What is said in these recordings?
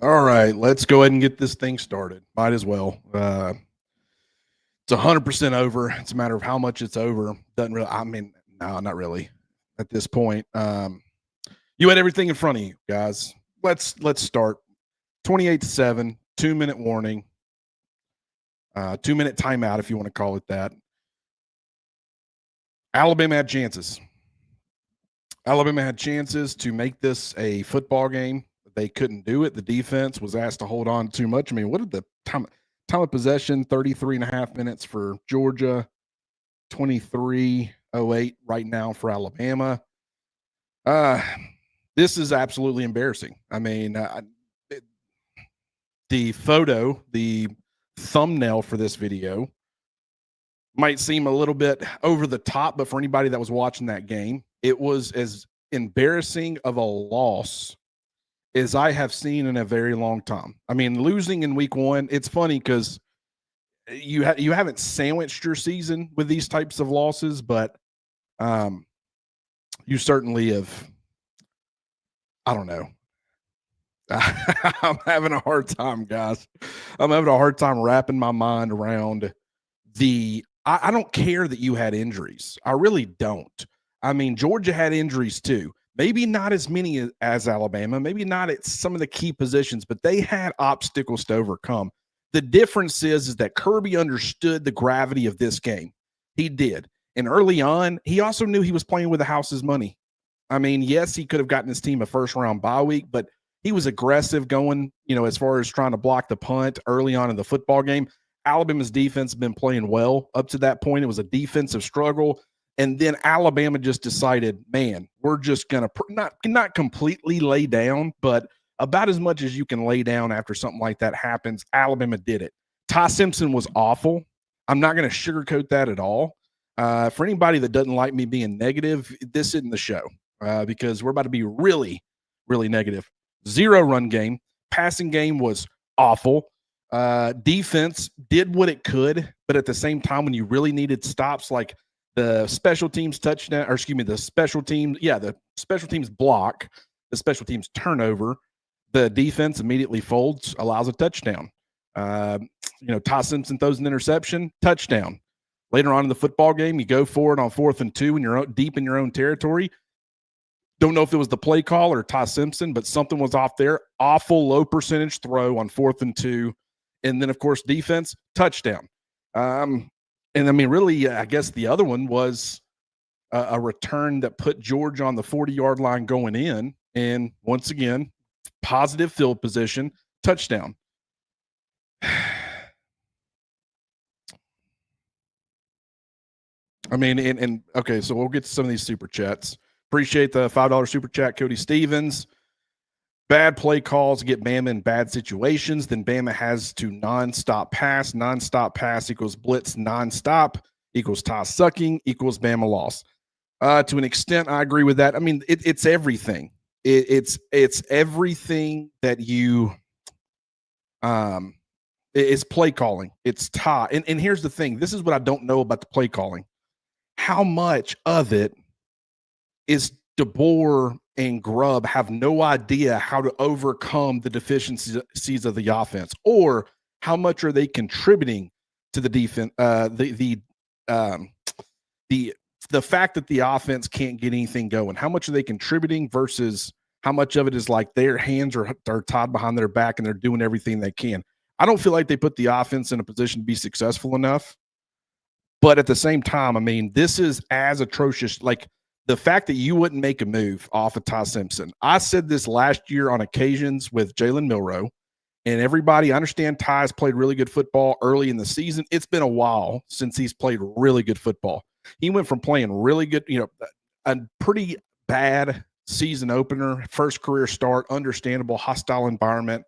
All right, let's go ahead and get this thing started. Might as well. It's 100% over. It's a matter of how much it's over. Doesn't really. I mean, no, not really. At this point, you had everything in front of you, guys. Let's start. 28-7. 2-minute warning. 2-minute timeout, if you want to call it that. Alabama had chances. Alabama had chances to make this a football game. They couldn't do it. The defense was asked to hold on too much. I mean, what did the time of possession? 33 and a half minutes for Georgia, 23:08 right now for Alabama. This is absolutely embarrassing. I mean, the photo, the thumbnail for this video might seem a little bit over the top, but for anybody that was watching that game, it was as embarrassing of a loss as I have seen in a very long time. I mean, losing in week one, it's funny because you haven't sandwiched your season with these types of losses, but you certainly have. I don't know. I'm having a hard time, guys. I'm having a hard time wrapping my mind around I don't care that you had injuries. I really don't. I mean, Georgia had injuries too. Maybe not as many as Alabama, maybe not at some of the key positions, but they had obstacles to overcome. The difference is that Kirby understood the gravity of this game. He did. And early on, he also knew he was playing with the house's money. I mean, yes, he could have gotten his team a first-round bye week, but he was aggressive going, as far as trying to block the punt early on in the football game. Alabama's defense has been playing well up to that point. It was a defensive struggle. And then Alabama just decided, man, we're just going to not completely lay down, but about as much as you can lay down after something like that happens. Alabama did it. Ty Simpson was awful. I'm not going to sugarcoat that at all. For anybody that doesn't like me being negative, this isn't the show because we're about to be really, really negative. 0 run game. Passing game was awful. Defense did what it could, but at the same time, when you really needed stops, like the special teams touchdown, the special teams block, the special teams turnover, the defense immediately folds, allows a touchdown. Ty Simpson throws an interception, touchdown. Later on in the football game, you go for it on 4th and 2 when you're deep in your own territory. Don't know if it was the play call or Ty Simpson, but something was off there. Awful low percentage throw on 4th and 2. And then, of course, defense, touchdown. And I mean, really, I guess the other one was a return that put Georgia on the 40-yard line going in. And once again, positive field position, touchdown. I mean, and okay, so we'll get to some of these super chats. Appreciate the $5 super chat, Cody Stevens. Bad play calls get Bama in bad situations. Then Bama has to nonstop pass. Nonstop pass equals blitz. Nonstop equals Ty sucking equals Bama loss. To an extent, I agree with that. I mean, it's everything. It's everything that you it's play calling. It's Ty. And here's the thing. This is what I don't know about the play calling. How much of it is DeBoer and Grubb have no idea how to overcome the deficiencies of the offense, or how much are they contributing to the defense? The fact that the offense can't get anything going. How much are they contributing versus how much of it is like their hands are tied behind their back and they're doing everything they can? I don't feel like they put the offense in a position to be successful enough. But at the same time, I mean, this is as atrocious. Like, the fact that you wouldn't make a move off of Ty Simpson. I said this last year on occasions with Jalen Milroe, and everybody, I understand Ty's played really good football early in the season. It's been a while since he's played really good football. He went from playing really good, a pretty bad season opener, first career start, understandable, hostile environment.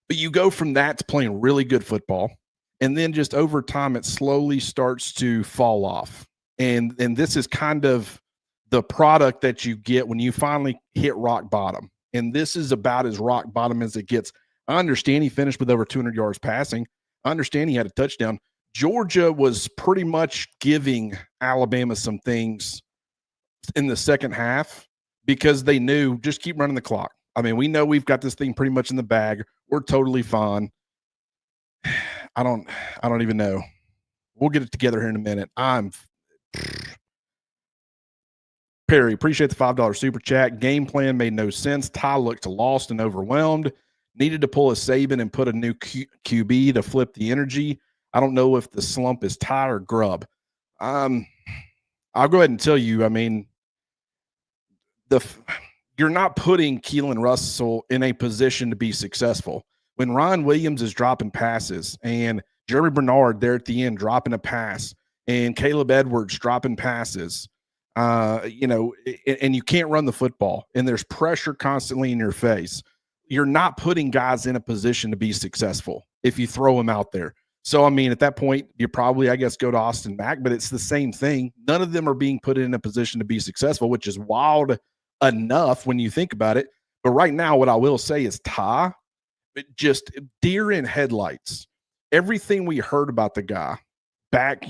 But you go from that to playing really good football, and then just over time, it slowly starts to fall off. And this is kind of the product that you get when you finally hit rock bottom. And this is about as rock bottom as it gets. I understand he finished with over 200 yards passing. I understand he had a touchdown. Georgia was pretty much giving Alabama some things in the second half because they knew just keep running the clock. I mean, we know we've got this thing pretty much in the bag. We're totally fine. I don't even know. We'll get it together here in a minute. Perry, appreciate the $5 super chat. Game plan made no sense. Ty looked lost and overwhelmed. Needed to pull a Saban and put a new QB to flip the energy. I don't know if the slump is Ty or Grubb. I'll go ahead and tell you, I mean, you're not putting Keelan Russell in a position to be successful. When Ryan Williams is dropping passes and Jeremy Bernard there at the end dropping a pass and Caleb Edwards dropping passes, and you can't run the football and there's pressure constantly in your face, you're not putting guys in a position to be successful if you throw them out there. So, I mean, at that point, you probably, I guess, go to Austin Mack, but it's the same thing. None of them are being put in a position to be successful, which is wild enough when you think about it. But right now, what I will say is Ty, just deer in headlights. Everything we heard about the guy back,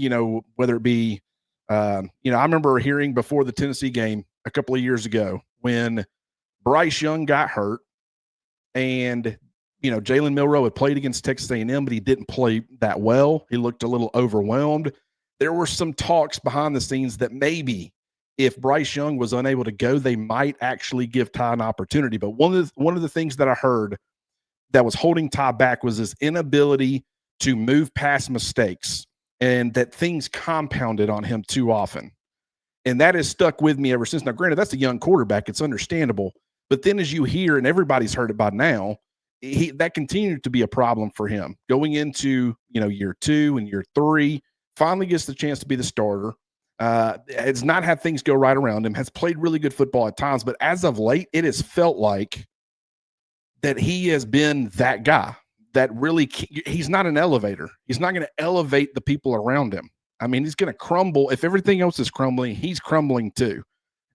whether it be, I remember hearing before the Tennessee game a couple of years ago when Bryce Young got hurt and, Jalen Milroe had played against Texas A&M, but he didn't play that well. He looked a little overwhelmed. There were some talks behind the scenes that maybe if Bryce Young was unable to go, they might actually give Ty an opportunity. But one of the things that I heard that was holding Ty back was his inability to move past mistakes and that things compounded on him too often. And that has stuck with me ever since. Now, granted, that's a young quarterback. It's understandable. But then as you hear, and everybody's heard it by now, that continued to be a problem for him. Going into, year 2 and year 3, finally gets the chance to be the starter. Has not had things go right around him, has played really good football at times. But as of late, it has felt like that he has been that guy that really, he's not an elevator. He's not going to elevate the people around him. I mean, he's going to crumble. If everything else is crumbling, he's crumbling too.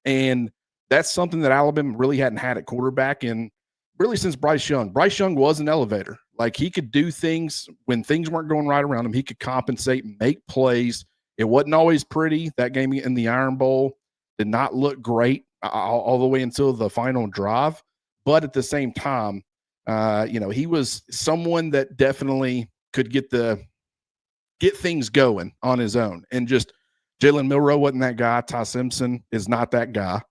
And that's something that Alabama really hadn't had at quarterback in really since Bryce Young. Bryce Young was an elevator. Like, he could do things when things weren't going right around him. He could compensate, make plays. It wasn't always pretty. That game in the Iron Bowl did not look great all the way until the final drive. But at the same time, he was someone that definitely could get things going on his own. And just Jalen Milroe wasn't that guy. Ty Simpson is not that guy.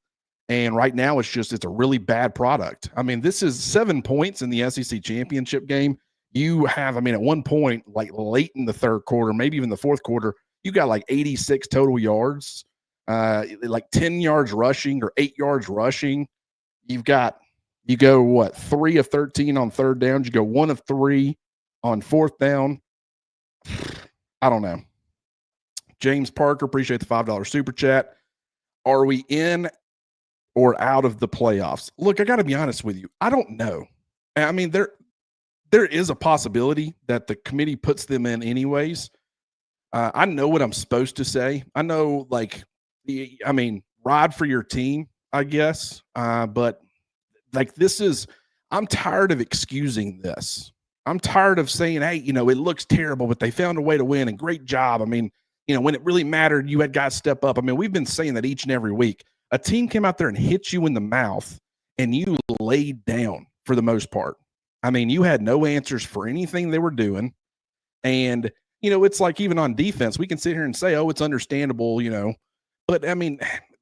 And right now it's a really bad product. I mean, this is 7 points in the SEC championship game. You have, at one point, like late in the third quarter, maybe even the fourth quarter, you got like 86 total yards, like 10 yards rushing or 8 yards rushing. You go 3 of 13 on third downs. You go 1 of 3 on fourth down. I don't know. James Parker, appreciate the $5 super chat. Are we in or out of the playoffs? Look, I got to be honest with you. I don't know. I mean, there is a possibility that the committee puts them in anyways. I know what I'm supposed to say. I know, ride for your team, I guess. But I'm tired of excusing this. I'm tired of saying, hey, it looks terrible, but they found a way to win and great job. I mean, when it really mattered, you had guys step up. I mean, we've been saying that each and every week. A team came out there and hit you in the mouth and you laid down for the most part. I mean, you had no answers for anything they were doing. And, it's like even on defense, we can sit here and say, oh, it's understandable, but I mean,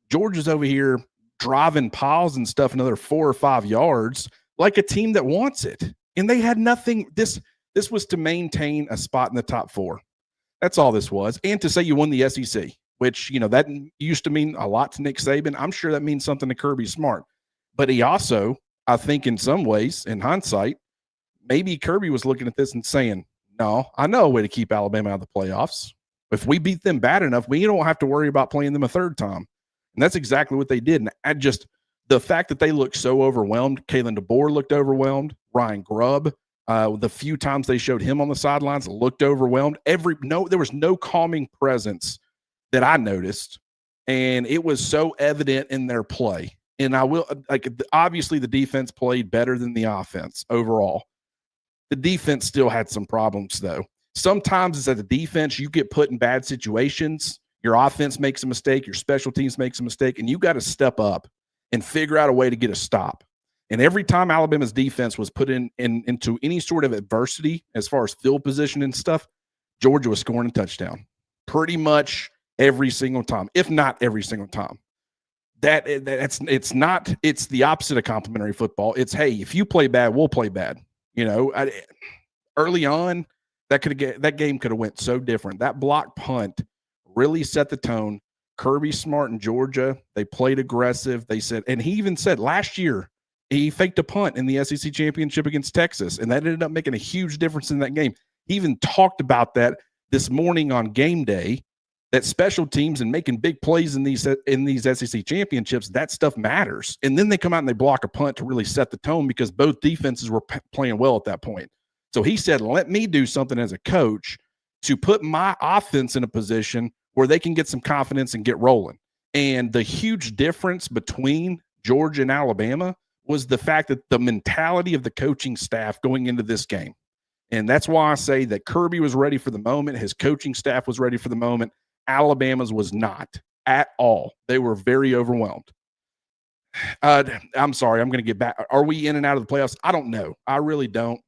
Georgia's over here driving piles and stuff another 4 or 5 yards like a team that wants it. And they had nothing. This was to maintain a spot in the top 4. That's all this was. And to say you won the SEC, which, that used to mean a lot to Nick Saban. I'm sure that means something to Kirby Smart. But he also, I think in some ways, in hindsight, maybe Kirby was looking at this and saying, no, I know a way to keep Alabama out of the playoffs. If we beat them bad enough, we don't have to worry about playing them a third time. And that's exactly what they did. And the fact that they looked so overwhelmed, Kalen DeBoer looked overwhelmed, Ryan Grubb, the few times they showed him on the sidelines looked overwhelmed. There was no calming presence that I noticed. And it was so evident in their play. And obviously the defense played better than the offense overall. The defense still had some problems, though. Sometimes it's at the defense, you get put in bad situations. Your offense makes a mistake. Your special teams makes a mistake. And you got to step up and figure out a way to get a stop. And every time Alabama's defense was put into any sort of adversity as far as field position and stuff, Georgia was scoring a touchdown pretty much every single time, if not every single time. It's the opposite of complimentary football. It's, hey, if you play bad, we'll play bad. Early on, that game could have went so different. That block punt really set the tone. Kirby Smart in Georgia, they played aggressive. They said, and he even said last year he faked a punt in the SEC championship against Texas, and that ended up making a huge difference in that game. He even talked about that this morning on game day, that special teams and making big plays in these SEC championships, that stuff matters. And then they come out and they block a punt to really set the tone because both defenses were playing well at that point. So he said, let me do something as a coach to put my offense in a position where they can get some confidence and get rolling. And the huge difference between Georgia and Alabama was the fact that the mentality of the coaching staff going into this game. And that's why I say that Kirby was ready for the moment. His coaching staff was ready for the moment. Alabama's was not at all. They were very overwhelmed. I'm sorry. I'm going to get back. Are we in and out of the playoffs? I don't know. I really don't.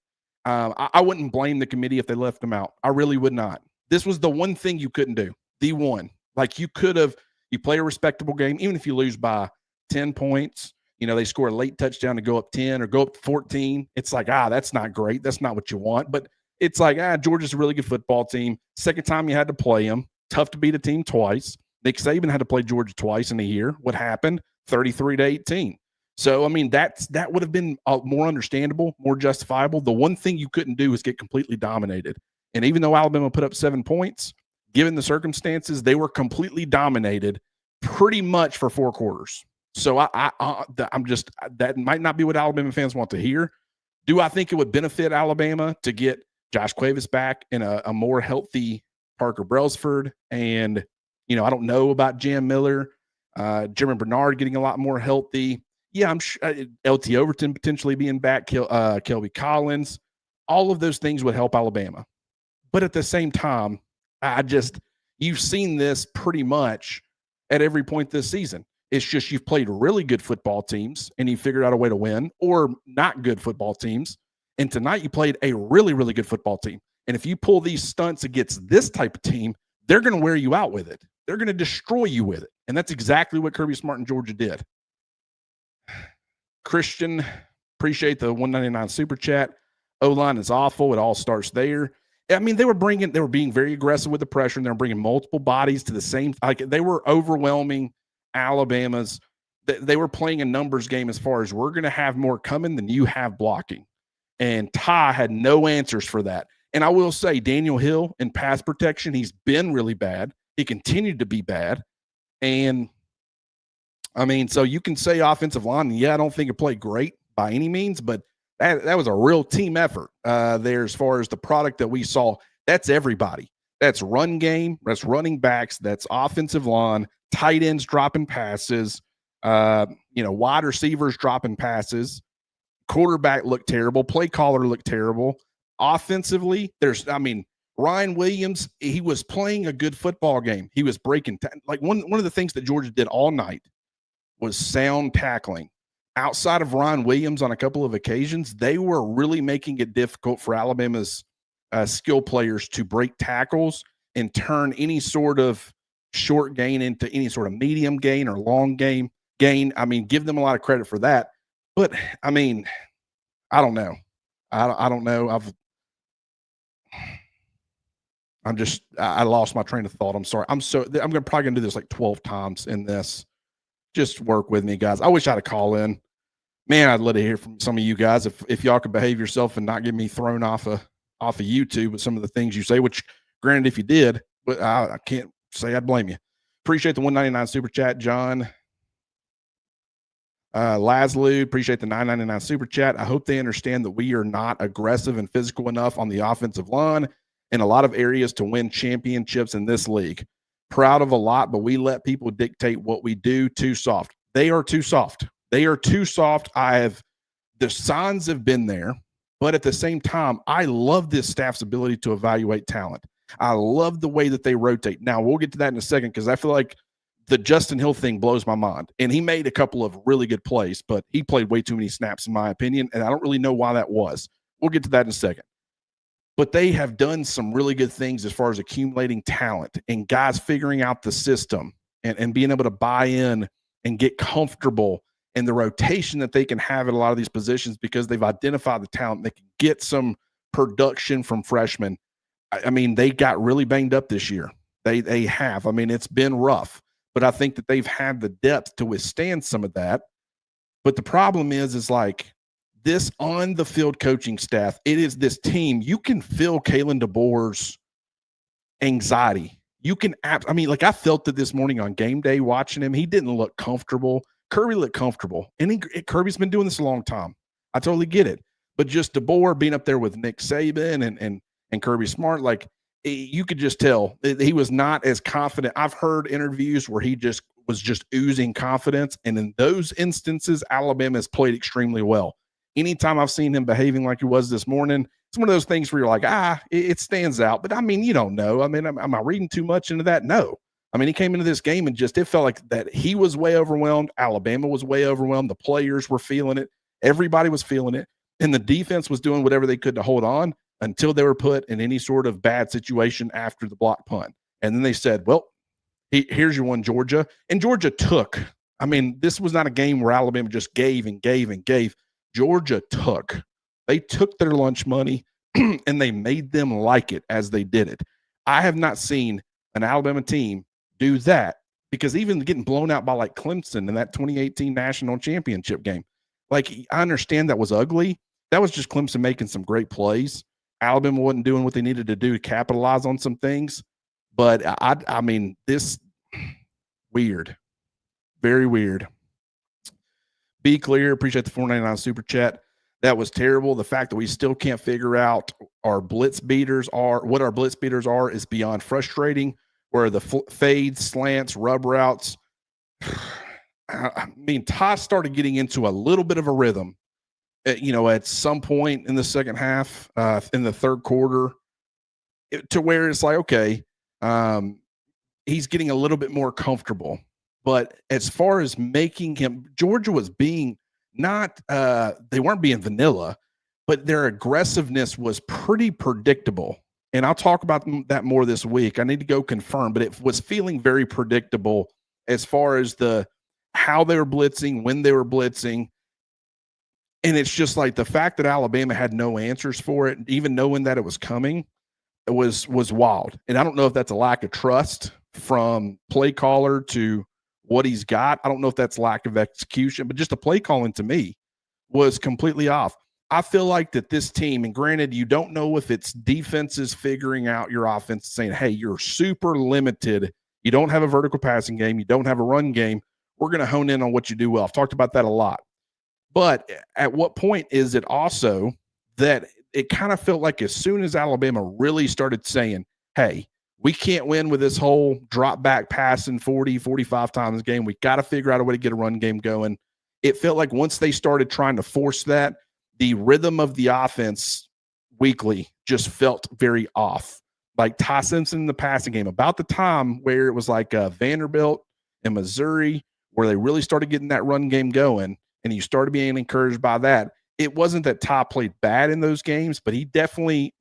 I wouldn't blame the committee if they left them out. I really would not. This was the one thing you couldn't do. The one. Like you play a respectable game, even if you lose by 10 points. They score a late touchdown to go up 10 or go up 14. It's like, that's not great. That's not what you want. But it's like, Georgia's a really good football team. Second time you had to play them. Tough to beat a team twice. Nick Saban had to play Georgia twice in a year. What happened? 33-18. So, I mean, that would have been more understandable, more justifiable. The one thing you couldn't do is get completely dominated. And even though Alabama put up 7 points, given the circumstances, they were completely dominated pretty much for 4 quarters. So I'm just, that might not be what Alabama fans want to hear. Do I think it would benefit Alabama to get Josh Cuevas back in a more healthy Parker Brailsford? And, I don't know about Jam Miller, Jeremy Bernard getting a lot more healthy. Yeah, I'm sure LT Overton potentially being back, Kelby Collins. All of those things would help Alabama. But at the same time, you've seen this pretty much at every point this season. It's just you've played really good football teams and you figured out a way to win, or not good football teams. And tonight you played a really, really good football team. And if you pull these stunts against this type of team, they're going to wear you out with it. They're going to destroy you with it. And that's exactly what Kirby Smart and Georgia did. Christian, appreciate the $1.99 super chat. O-line is awful. It all starts there. I mean, they were being very aggressive with the pressure, and they were bringing multiple bodies to the same. Like they were overwhelming Alabama's. They were playing a numbers game as far as we're going to have more coming than you have blocking. And Ty had no answers for that. And I will say, Daniel Hill in pass protection, he's been really bad. He continued to be bad. And I mean, so you can say offensive line, I don't think it played great by any means, but that was a real team effort there as far as the product that we saw. That's everybody. That's run game, that's running backs, that's offensive line, tight ends dropping passes, wide receivers dropping passes. Quarterback looked terrible. Play caller looked terrible. Offensively, Ryan Williams, he was playing a good football game. He was breaking. One of the things that Georgia did all night was sound tackling. Outside of Ryan Williams on a couple of occasions, they were really making it difficult for Alabama's skill players to break tackles and turn any sort of short gain into any sort of medium gain or long gain. I mean, give them a lot of credit for that. But, I mean, I don't know. I don't know. I lost my train of thought. I'm sorry. I'm probably going to do this like 12 times in this. Just work with me, guys. I wish I had a call in. Man, I'd love to hear from some of you guys if y'all could behave yourself and not get me thrown off of YouTube with some of the things you say, which granted, if you did, but I can't say I'd blame you. Appreciate the $1.99 super chat, John. Laszlo, appreciate the $9.99 super chat. I hope they understand that we are not aggressive and physical enough on the offensive line in a lot of areas to win championships in this league. Proud of a lot, but we let people dictate what we do. Too soft. They are too soft. They are too soft. The signs have been there, but at the same time, I love this staff's ability to evaluate talent. I love the way that they rotate. Now, we'll get to that in a second because I feel like the Justin Hill thing blows my mind. And he made a couple of really good plays, but he played way too many snaps, in my opinion. And I don't really know why that was. We'll get to that in a second. But they have done some really good things as far as accumulating talent and guys figuring out the system and being able to buy in and get comfortable in the rotation that they can have at a lot of these positions because they've identified the talent. They can get some production from freshmen. I mean, they got really banged up this year. They have. I mean, it's been rough, but I think that they've had the depth to withstand some of that. But the problem is like this on the field coaching staff, it is this team. You can feel Kalen DeBoer's anxiety. You can, I mean, like I felt it this morning on game day watching him. He didn't look comfortable. Kirby looked comfortable. And Kirby's been doing this a long time. I totally get it. But just DeBoer being up there with Nick Saban and Kirby Smart, like you could just tell that he was not as confident. I've heard interviews where he just was just oozing confidence. And in those instances, Alabama has played extremely well. Anytime I've seen him behaving like he was this morning, it's one of those things where you're like, it stands out. But I mean, you don't know. I mean, am I reading too much into that? No. I mean, he came into this game and just, it felt like that he was way overwhelmed. Alabama was way overwhelmed. The players were feeling it. Everybody was feeling it. And the defense was doing whatever they could to hold on until they were put in any sort of bad situation after the block punt. And then they said, well, here's your one, Georgia. And Georgia took. I mean, this was not a game where Alabama just gave and gave and gave. Georgia took. They took their lunch money and they made them like it as they did it. I have not seen an Alabama team do that because even getting blown out by like Clemson in that 2018 national championship game, like I understand that was ugly. That was just Clemson making some great plays. Alabama wasn't doing what they needed to do to capitalize on some things. But I mean, this weird, very weird. Be clear. Appreciate the $4.99 super chat. That was terrible. The fact that we still can't figure out what our blitz beaters are is beyond frustrating. Where the fades, slants, rub routes. I mean, Ty started getting into a little bit of a rhythm, at some point in the second half, in the third quarter, to where it's like, okay, he's getting a little bit more comfortable. But as far as making him, Georgia was being they weren't being vanilla, but their aggressiveness was pretty predictable. And I'll talk about that more this week. I need to go confirm, but it was feeling very predictable as far as how they were blitzing, when they were blitzing. And it's just like the fact that Alabama had no answers for it, even knowing that it was coming, it was wild. And I don't know if that's a lack of trust from play caller to what he's got. I don't know if that's lack of execution, but just the play calling to me was completely off. I feel like that this team, and granted, you don't know if it's defenses figuring out your offense, saying, hey, you're super limited. You don't have a vertical passing game. You don't have a run game. We're going to hone in on what you do well. I've talked about that a lot. But at what point is it also that it kind of felt like as soon as Alabama really started saying, hey, we can't win with this whole drop back passing 40, 45 times a game. We got to figure out a way to get a run game going. It felt like once they started trying to force that, the rhythm of the offense weekly just felt very off. Like Ty Simpson in the passing game, about the time where it was like Vanderbilt and Missouri, where they really started getting that run game going, and you started being encouraged by that. It wasn't that Ty played bad in those games, but he definitely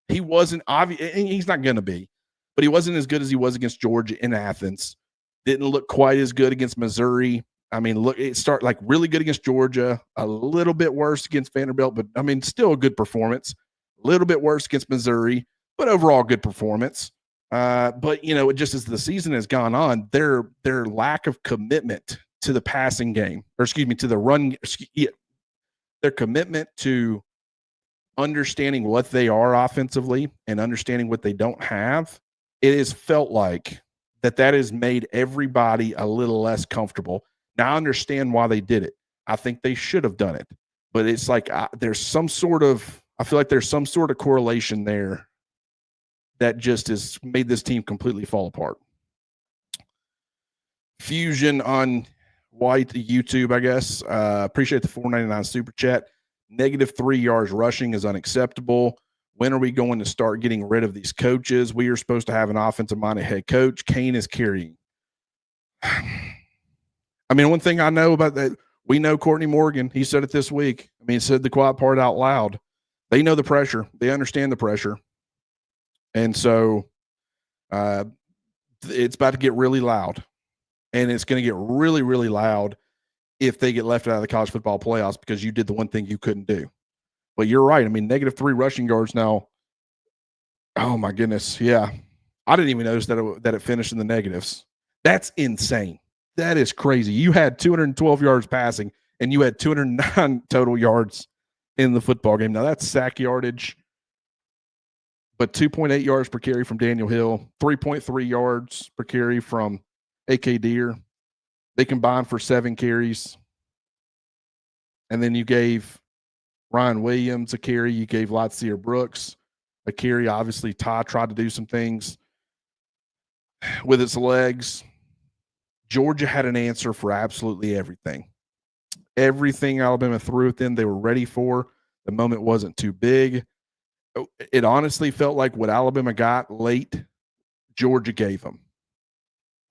he wasn't obvious. He's not going to be, but he wasn't as good as he was against Georgia in Athens. Didn't look quite as good against Missouri. I mean, look, it started like really good against Georgia, a little bit worse against Vanderbilt, but I mean, still a good performance. A little bit worse against Missouri, but overall good performance. But just as the season has gone on, their lack of commitment to the passing game, to the run, their commitment to understanding what they are offensively and understanding what they don't have, it has felt like that has made everybody a little less comfortable. Now I understand why they did it. I think they should have done it, but it's like I feel like there's some sort of correlation there that just has made this team completely fall apart. Fusion on White YouTube, I guess. Appreciate the $4.99 super chat. -3 yards rushing is unacceptable. When are we going to start getting rid of these coaches? We are supposed to have an offensive-minded head coach. Kane is carrying. I mean, one thing I know about that, we know Courtney Morgan. He said it this week. I mean, he said the quiet part out loud. They know the pressure. They understand the pressure. And so it's about to get really loud. And it's going to get really, really loud if they get left out of the college football playoffs because you did the one thing you couldn't do. But you're right. I mean, -3 rushing yards now. Oh, my goodness. Yeah. I didn't even notice that it finished in the negatives. That's insane. That is crazy. You had 212 yards passing, and you had 209 total yards in the football game. Now, that's sack yardage, but 2.8 yards per carry from Daniel Hill, 3.3 yards per carry from A.K. Deere. They combined for 7 carries. And then you gave Ryan Williams a carry. You gave Latsier Brooks a carry. Obviously, Ty tried to do some things with its legs. Georgia had an answer for absolutely everything. Everything Alabama threw at them, they were ready for. The moment wasn't too big. It honestly felt like what Alabama got late, Georgia gave them.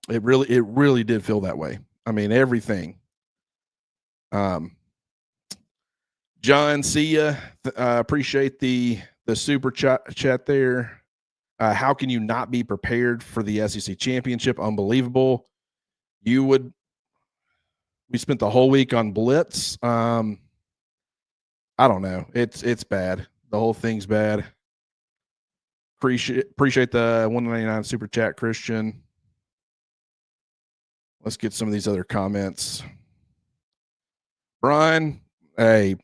It really did feel that way. I mean, everything. John, see ya. Appreciate the super chat there. How can you not be prepared for the SEC championship? Unbelievable. We spent the whole week on Blitz. I don't know. It's bad. The whole thing's bad. Appreciate the 199 super chat, Christian. Let's get some of these other comments. Brian, hey,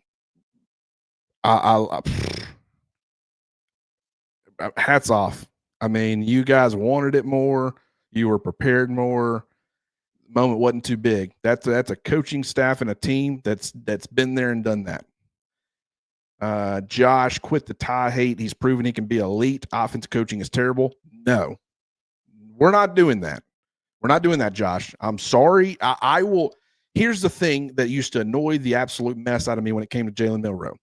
hats off. I mean, you guys wanted it more. You were prepared more. Moment wasn't too big. That's a coaching staff and a team that's been there and done that. Josh, quit the Ty hate. He's proven he can be elite. Offensive coaching is terrible. No, we're not doing that. We're not doing that, Josh. I'm sorry. I will. Here's the thing that used to annoy the absolute mess out of me when it came to Jalen Milroe.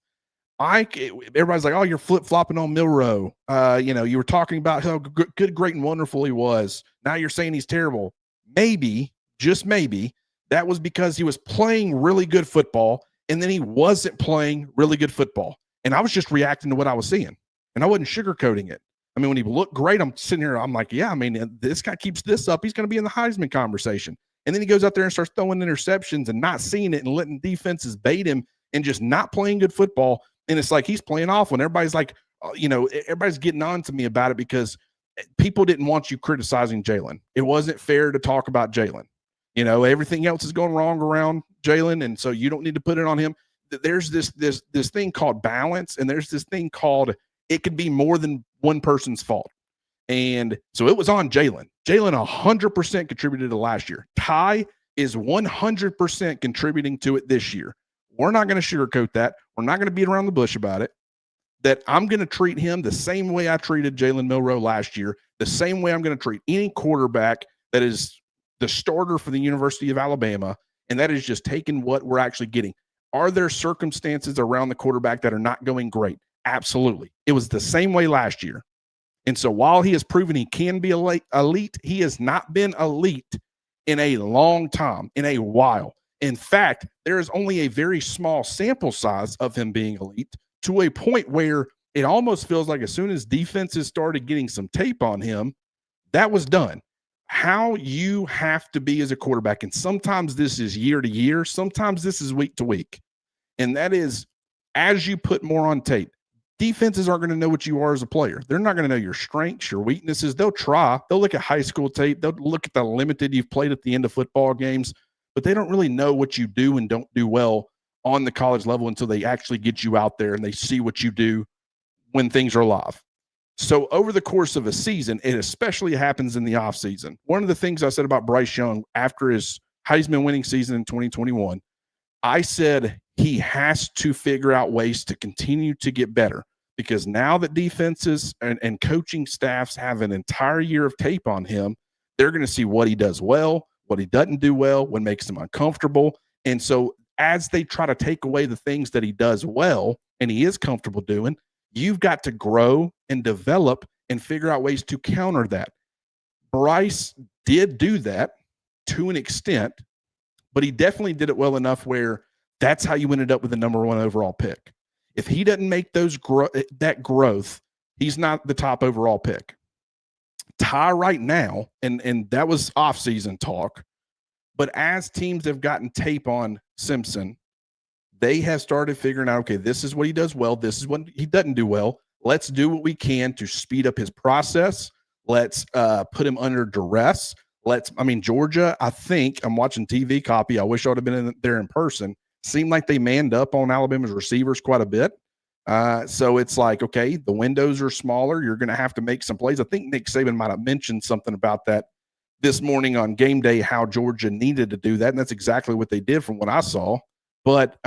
Everybody's like, oh, you're flip-flopping on Milroe. You were talking about how good, great, and wonderful he was. Now you're saying he's terrible. Maybe, just maybe, that was because he was playing really good football, and then he wasn't playing really good football. And I was just reacting to what I was seeing, and I wasn't sugarcoating it. I mean, when he looked great, I'm sitting here, I'm like, yeah, I mean, this guy keeps this up, he's going to be in the Heisman conversation. And then he goes out there and starts throwing interceptions and not seeing it and letting defenses bait him and just not playing good football. And it's like he's playing off when everybody's like, everybody's getting on to me about it because people didn't want you criticizing Jalen. It wasn't fair to talk about Jalen. Everything else is going wrong around Jalen, and so you don't need to put it on him. There's this thing called balance, and there's this thing called it could be more than one person's fault. And so it was on Jalen. Jalen 100% contributed to last year. Ty is 100% contributing to it this year. We're not going to sugarcoat that. We're not going to beat around the bush about it. That I'm going to treat him the same way I treated Jalen Milroe last year, the same way I'm going to treat any quarterback that is the starter for the University of Alabama, and that is just taking what we're actually getting. Are there circumstances around the quarterback that are not going great? Absolutely. It was the same way last year. And so while he has proven he can be elite, he has not been elite in a long time, in a while. In fact, there is only a very small sample size of him being elite to a point where it almost feels like as soon as defenses started getting some tape on him, that was done. How you have to be as a quarterback, and sometimes this is year to year, sometimes this is week to week, and that is as you put more on tape, defenses aren't going to know what you are as a player. They're not going to know your strengths, your weaknesses. They'll try. They'll look at high school tape. They'll look at the limited you've played at the end of football games, but they don't really know what you do and don't do well on the college level until they actually get you out there and they see what you do when things are live. So over the course of a season, it especially happens in the offseason. One of the things I said about Bryce Young after his Heisman winning season in 2021, I said he has to figure out ways to continue to get better because now that defenses and coaching staffs have an entire year of tape on him, they're going to see what he does well, what he doesn't do well, what makes him uncomfortable. And so as they try to take away the things that he does well and he is comfortable doing, you've got to grow and develop and figure out ways to counter that. Bryce did do that. to an extent, but he definitely did it well enough where that's how you ended up with the number 1 overall pick. If he doesn't make that growth, he's not the top overall pick. Ty right now, and that was off-season talk, but as teams have gotten tape on Simpson, they have started figuring out, okay, this is what he does well. This is what he doesn't do well. Let's do what we can to speed up his process. Let's put him under duress. Georgia, I think I'm watching TV copy. I wish I would have been there in person. Seemed like they manned up on Alabama's receivers quite a bit. So it's like, okay, the windows are smaller. You're going to have to make some plays. I think Nick Saban might have mentioned something about that this morning on game day, how Georgia needed to do that. And that's exactly what they did from what I saw. But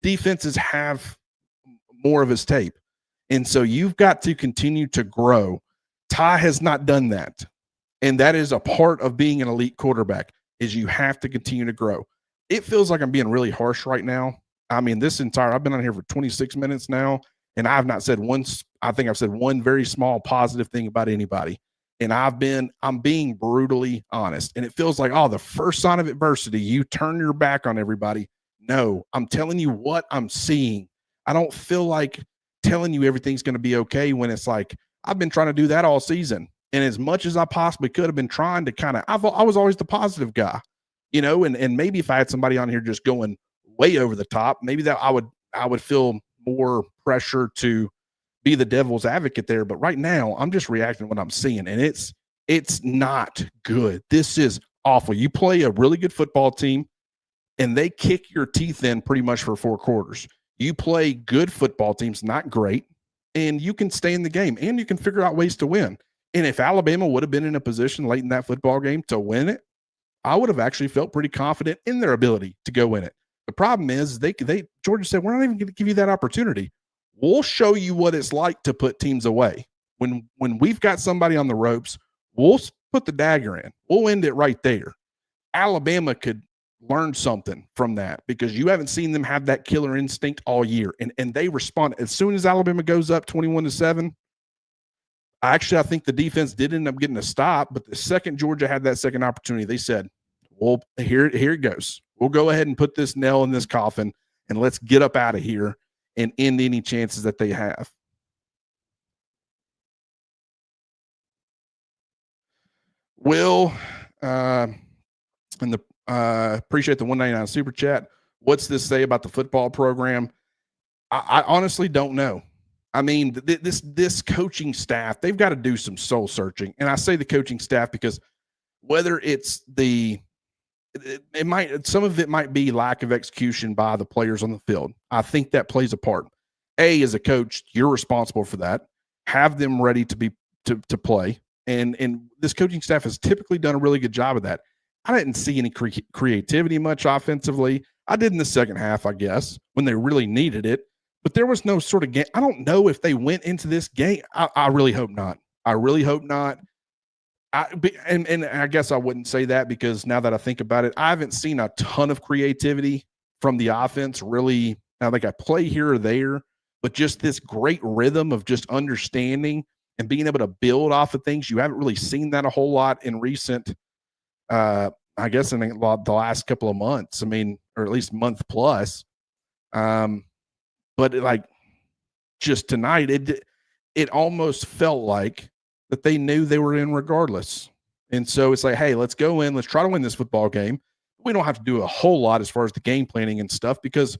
defenses have more of his tape. And so you've got to continue to grow. Ty has not done that. And that is a part of being an elite quarterback, is you have to continue to grow. It feels like I'm being really harsh right now. I've been on here for 26 minutes now, and I've not said I think I've said one very small positive thing about anybody. And I'm being brutally honest. And it feels like, the first sign of adversity, you turn your back on everybody. No, I'm telling you what I'm seeing. I don't feel like telling you everything's going to be okay when it's like, I've been trying to do that all season. And as much as I possibly could have been trying to I was always the positive guy, and maybe if I had somebody on here just going way over the top, maybe that I would feel more pressure to be the devil's advocate there. But right now I'm just reacting to what I'm seeing, and it's not good. This is awful. You play a really good football team and they kick your teeth in pretty much for 4 quarters. You play good football teams, not great, and you can stay in the game and you can figure out ways to win. And if Alabama would have been in a position late in that football game to win it, I would have actually felt pretty confident in their ability to go win it. The problem is Georgia said, we're not even going to give you that opportunity. We'll show you what it's like to put teams away. When we've got somebody on the ropes, we'll put the dagger in. We'll end it right there. Alabama could learn something from that, because you haven't seen them have that killer instinct all year. And they respond. As soon as Alabama goes up 21-7, I think the defense did end up getting a stop, but the second Georgia had that second opportunity, they said, well, here it goes. We'll go ahead and put this nail in this coffin, and let's get up out of here and end any chances that they have. Will, appreciate the 199 super chat. What's this say about the football program? I honestly don't know. This coaching staff, they've got to do some soul searching. And I say the coaching staff because whether it's some of it might be lack of execution by the players on the field. I think that plays a part. As a coach, you're responsible for that. Have them ready to play. And this coaching staff has typically done a really good job of that. I didn't see any creativity much offensively. I did in the second half, I guess, when they really needed it. But there was no sort of game. I don't know if they went into this game. I really hope not. I really hope not. And I guess I wouldn't say that, because now that I think about it, I haven't seen a ton of creativity from the offense, really. I think I play here or there, but just this great rhythm of just understanding and being able to build off of things. You haven't really seen that a whole lot in recent, I guess, in the last couple of months. Or at least month plus. But just tonight, it almost felt like that they knew they were in regardless. And so it's like, hey, let's go in. Let's try to win this football game. We don't have to do a whole lot as far as the game planning and stuff, because,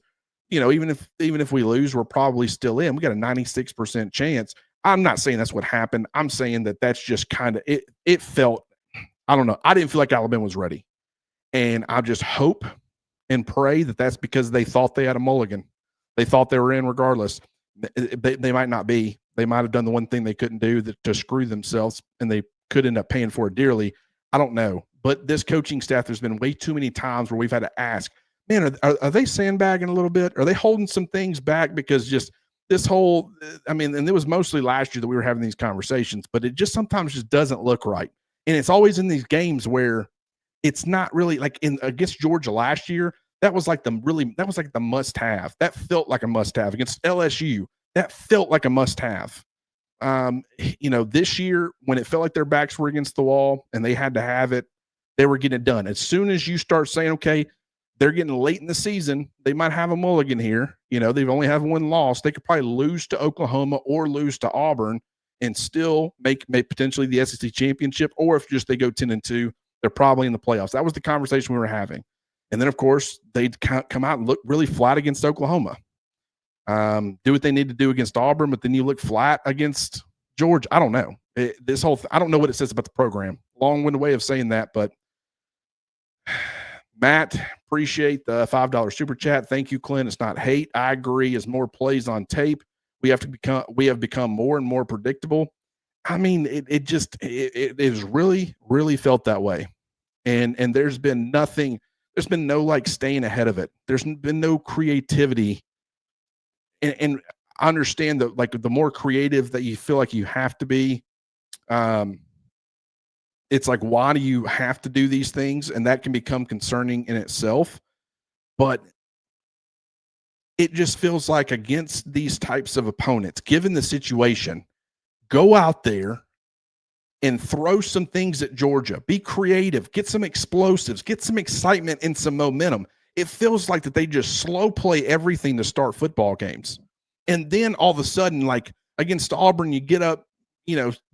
even if we lose, we're probably still in. We got a 96% chance. I'm not saying that's what happened. I'm saying that that's just kind of it. It felt, I don't know. I didn't feel like Alabama was ready. And I just hope and pray that that's because they thought they had a mulligan. They thought they were in regardless. They might not be. They might have done the one thing they couldn't do to screw themselves, and they could end up paying for it dearly. I don't know. But this coaching staff, there's been way too many times where we've had to ask, man, are they sandbagging a little bit? Are they holding some things back? Because just this whole, and it was mostly last year that we were having these conversations, but it just sometimes just doesn't look right. And it's always in these games where it's not really like against Georgia last year. That was like the must have. That felt like a must have against LSU. That felt like a must have. This year, when it felt like their backs were against the wall and they had to have it, they were getting it done. As soon as you start saying, okay, they're getting late in the season, they might have a mulligan here. They've only have one loss. They could probably lose to Oklahoma or lose to Auburn and still make potentially the SEC championship. Or if just they go 10-2, they're probably in the playoffs. That was the conversation we were having. And then, of course, they'd come out and look really flat against Oklahoma. Do what they need to do against Auburn, but then you look flat against Georgia. I don't know. I don't know what it says about the program. Long-winded way of saying that, but Matt, appreciate the $5 super chat. Thank you, Clint. It's not hate. I agree. As more plays on tape, we have become more and more predictable. I mean, it is really, really felt that way. And there's been nothing. There's been no like staying ahead of it. There's been no creativity. And I understand that like the more creative that you feel like you have to be, it's like, why do you have to do these things? And that can become concerning in itself. But it just feels like against these types of opponents, given the situation, go out there and throw some things at Georgia. Be creative. Get some explosives. Get some excitement and some momentum. It feels like that they just slow play everything to start football games. And then all of a sudden, like against Auburn, you get up,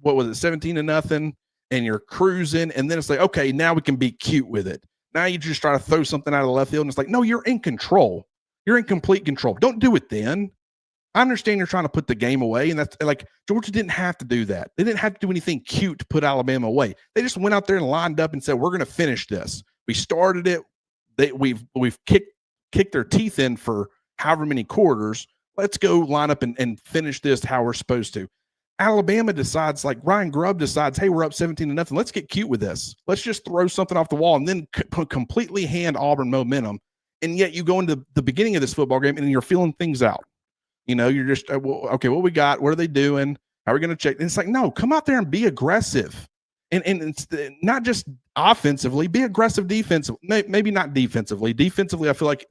what was it, 17-0, and you're cruising. And then it's like, okay, now we can be cute with it. Now you just try to throw something out of the left field. And it's like, no, you're in control. You're in complete control. Don't do it then. I understand you're trying to put the game away. And that's like, Georgia didn't have to do that. They didn't have to do anything cute to put Alabama away. They just went out there and lined up and said, we're going to finish this. We started it. We've kicked their teeth in for however many quarters. Let's go line up and finish this how we're supposed to. Alabama decides, like Ryan Grubb decides, hey, we're up 17-0. Let's get cute with this. Let's just throw something off the wall and then completely hand Auburn momentum. And yet you go into the beginning of this football game and you're feeling things out. You're just, okay, what we got? What are they doing? How are we going to check? And it's like, no, come out there and be aggressive. And it's not just offensively, be aggressive defensively. Maybe not defensively. Defensively, I feel like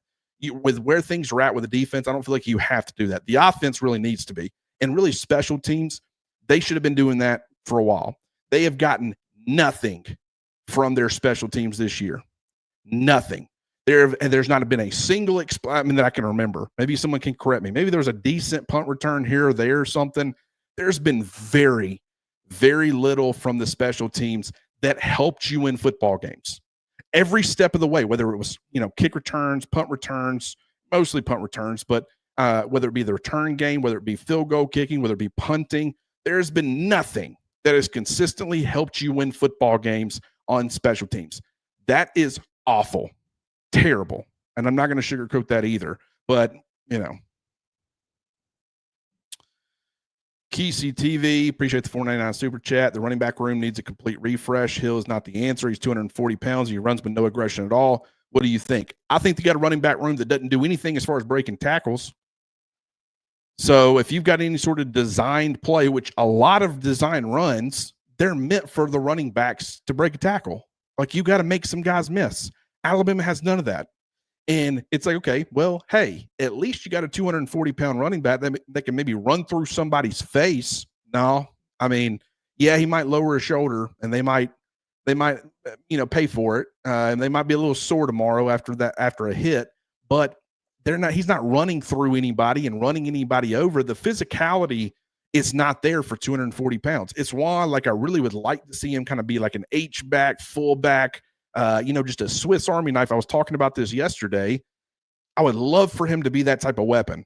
with where things are at with the defense, I don't feel like you have to do that. The offense really needs to be. And really special teams, they should have been doing that for a while. They have gotten nothing from their special teams this year. Nothing. There's not been a single that I can remember. Maybe someone can correct me. Maybe there was a decent punt return here or there or something. There's been very, very little from the special teams that helped you win football games. Every step of the way, whether it was, kick returns, punt returns, mostly punt returns, but whether it be the return game, whether it be field goal kicking, whether it be punting, there's been nothing that has consistently helped you win football games on special teams. That is awful. Terrible. And I'm not going to sugarcoat that either. But, Kesey TV, appreciate the $4.99 super chat. The running back room needs a complete refresh. Hill is not the answer. He's 240 pounds. He runs with no aggression at all. What do you think? I think they got a running back room that doesn't do anything as far as breaking tackles. So if you've got any sort of designed play, which a lot of design runs, they're meant for the running backs to break a tackle. Like you got to make some guys miss. Alabama has none of that. And it's like, okay, well, hey, at least you got a 240-pound running back that can maybe run through somebody's face. No, I mean, yeah, he might lower his shoulder and they might, pay for it. And they might be a little sore tomorrow after a hit, but he's not running through anybody and running anybody over. The physicality is not there for 240 pounds. It's why, like, I really would like to see him kind of be like an H-back, fullback, just a Swiss Army knife. I was talking about this yesterday. I would love for him to be that type of weapon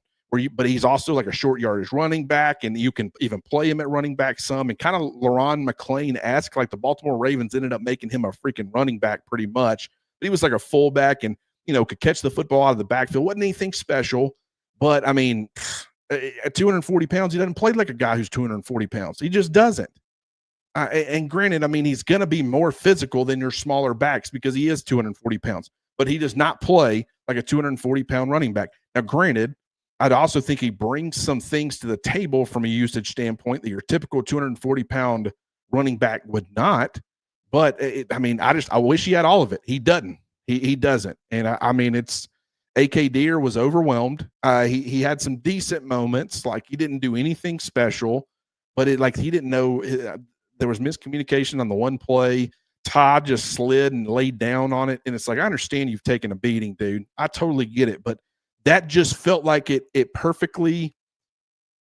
but he's also like a short yardage running back, and you can even play him at running back some, and kind of LaRon McClain-esque, like the Baltimore Ravens ended up making him a freaking running back pretty much. But he was like a fullback and, could catch the football out of the backfield. Wasn't anything special, but I mean, at 240 pounds, he doesn't play like a guy who's 240 pounds. He just doesn't. And granted, I mean, he's going to be more physical than your smaller backs because he is 240 pounds, but he does not play like a 240-pound running back. Now, granted, I'd also think he brings some things to the table from a usage standpoint that your typical 240-pound running back would not. But, I wish he had all of it. He doesn't. He doesn't. And, it's AK Deer was overwhelmed. He had some decent moments. Like, he didn't do anything special, but he didn't know – there was miscommunication on the one play. Ty just slid and laid down on it. And it's like, I understand you've taken a beating, dude. I totally get it. But that just felt like it perfectly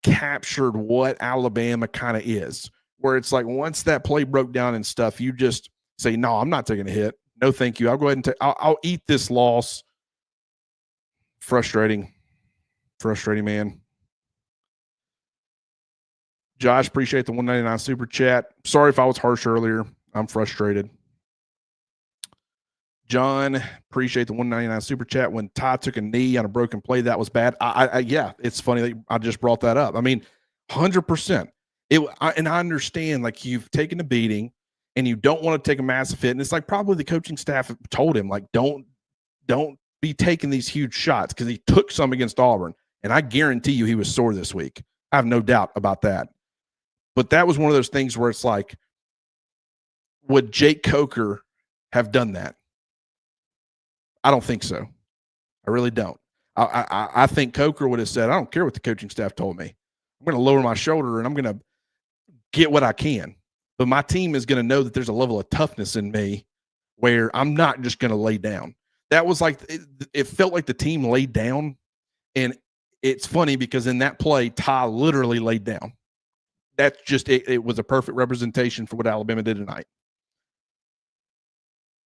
captured what Alabama kind of is, where it's like once that play broke down and stuff, you just say, no, I'm not taking a hit. No, thank you. I'll go ahead and I'll eat this loss. Frustrating, man. Josh, appreciate the 199 super chat. Sorry if I was harsh earlier. I'm frustrated. John, appreciate the 199 super chat. When Ty took a knee on a broken play, that was bad. Yeah, it's funny that I just brought that up. I mean, 100%. And I understand, like, you've taken a beating and you don't want to take a massive hit. And it's like probably the coaching staff told him, like, don't be taking these huge shots, because he took some against Auburn. And I guarantee you he was sore this week. I have no doubt about that. But that was one of those things where it's like, would Jake Coker have done that? I don't think so. I really don't. I think Coker would have said, I don't care what the coaching staff told me. I'm going to lower my shoulder and I'm going to get what I can. But my team is going to know that there's a level of toughness in me where I'm not just going to lay down. That was like, it felt like the team laid down. And it's funny because in that play, Ty literally laid down. That's just, it was a perfect representation for what Alabama did tonight.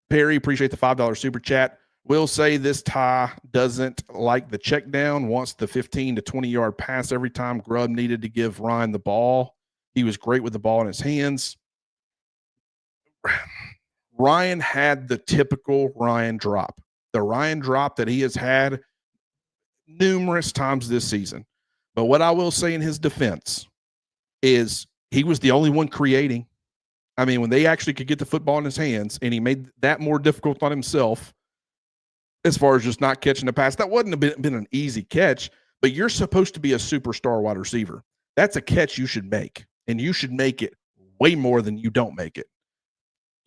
Perry, appreciate the $5 super chat. Will say this Ty doesn't like the check down, wants the 15 to 20-yard pass every time Grubb needed to give Ryan the ball. He was great with the ball in his hands. Ryan had the typical Ryan drop. The Ryan drop that he has had numerous times this season. But what I will say in his defense is he was the only one creating. I mean, when they actually could get the football in his hands, and he made that more difficult on himself as far as just not catching the pass. That wouldn't have been an easy catch, but you're supposed to be a superstar wide receiver. That's a catch you should make, and you should make it way more than you don't make it.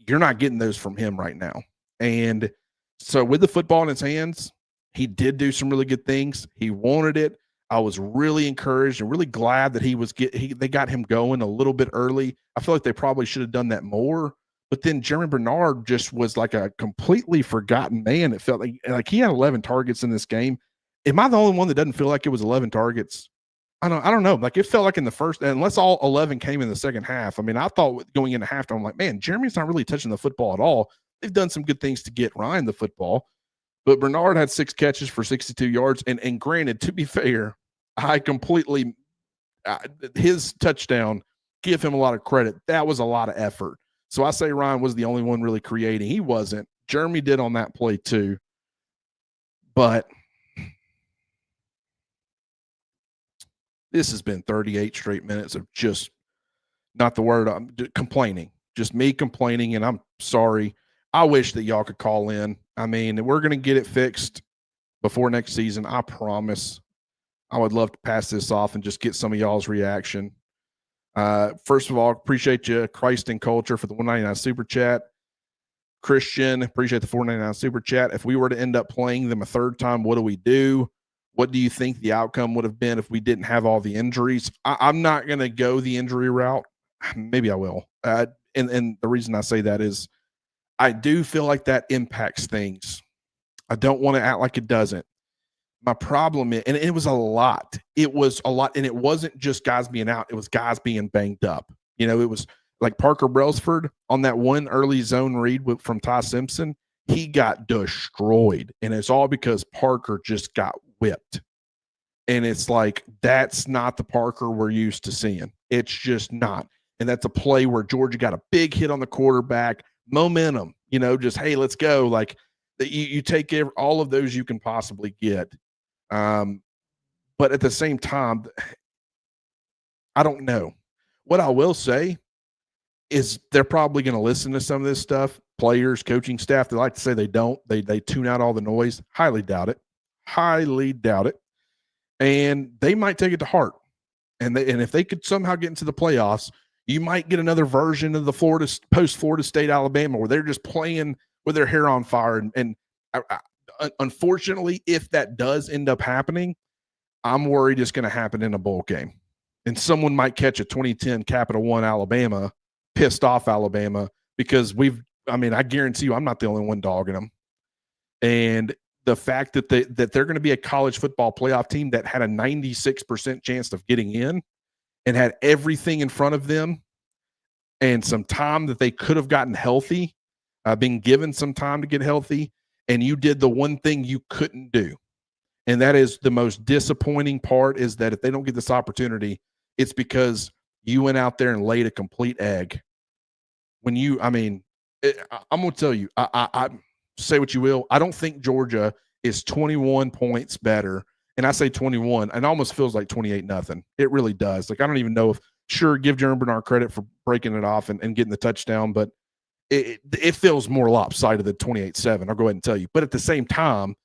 You're not getting those from him right now. And so with the football in his hands, he did do some really good things. He wanted it. I was really encouraged and really glad that they got him going a little bit early. I feel like they probably should have done that more. But then Jeremy Bernard just was like a completely forgotten man. It felt like he had 11 targets in this game. Am I the only one that doesn't feel like it was 11 targets? I don't know. Like, it felt like in the first, unless all 11 came in the second half. I mean, I thought going into halftime, I'm like, man, Jeremy's not really touching the football at all. They've done some good things to get Ryan the football. But Bernard had 6 catches for 62 yards. And granted, to be fair, I completely his touchdown, give him a lot of credit. That was a lot of effort. So I say Ryan was the only one really creating. He wasn't. Jeremy did on that play too. But this has been 38 straight minutes of just, not the word, I'm complaining. Just me complaining, and I'm sorry. I wish that y'all could call in. I mean, we're going to get it fixed before next season. I promise. I would love to pass this off and just get some of y'all's reaction. First of all, appreciate you, Christ and Culture, for the 199 super chat. Christian, appreciate the 499 super chat. If we were to end up playing them a third time, what do we do? What do you think the outcome would have been if we didn't have all the injuries? I'm not going to go the injury route. Maybe I will. And the reason I say that is I do feel like that impacts things. I don't want to act like it doesn't. My problem is, and it was a lot. It was a lot, and it wasn't just guys being out. It was guys being banged up. You know, it was like Parker Brailsford on that one early zone read from Ty Simpson. He got destroyed, and it's all because Parker just got whipped. And it's like, that's not the Parker we're used to seeing. It's just not. And that's a play where Georgia got a big hit on the quarterback, momentum, you know, just, hey, let's go. Like, you take all of those you can possibly get. But at the same time, I don't know. What I will say is they're probably going to listen to some of this stuff. Players, coaching staff, they like to say they don't. They tune out all the noise. Highly doubt it. Highly doubt it. And they might take it to heart. And if they could somehow get into the playoffs, you might get another version of the post-Florida State Alabama where they're just playing with their hair on fire. And unfortunately, if that does end up happening, I'm worried it's going to happen in a bowl game. And someone might catch a 2010 Capital One Alabama, pissed off Alabama, because we've I mean, I guarantee you I'm not the only one dogging them. And the fact that they're going to be a college football playoff team that had a 96% chance of getting in and had everything in front of them and some time that they could have gotten healthy, been given some time to get healthy, and you did the one thing you couldn't do. And that is the most disappointing part, is that if they don't get this opportunity, it's because you went out there and laid a complete egg. When you, I mean, I'm going to tell you, I say what you will. I don't think Georgia is 21 points better. And I say 21, and it almost feels like 28-0. It really does. Like, I don't even know if, sure, give Jeremy Bernard credit for breaking it off and getting the touchdown, but it feels more lopsided than 28-7. I'll go ahead and tell you. But at the same time,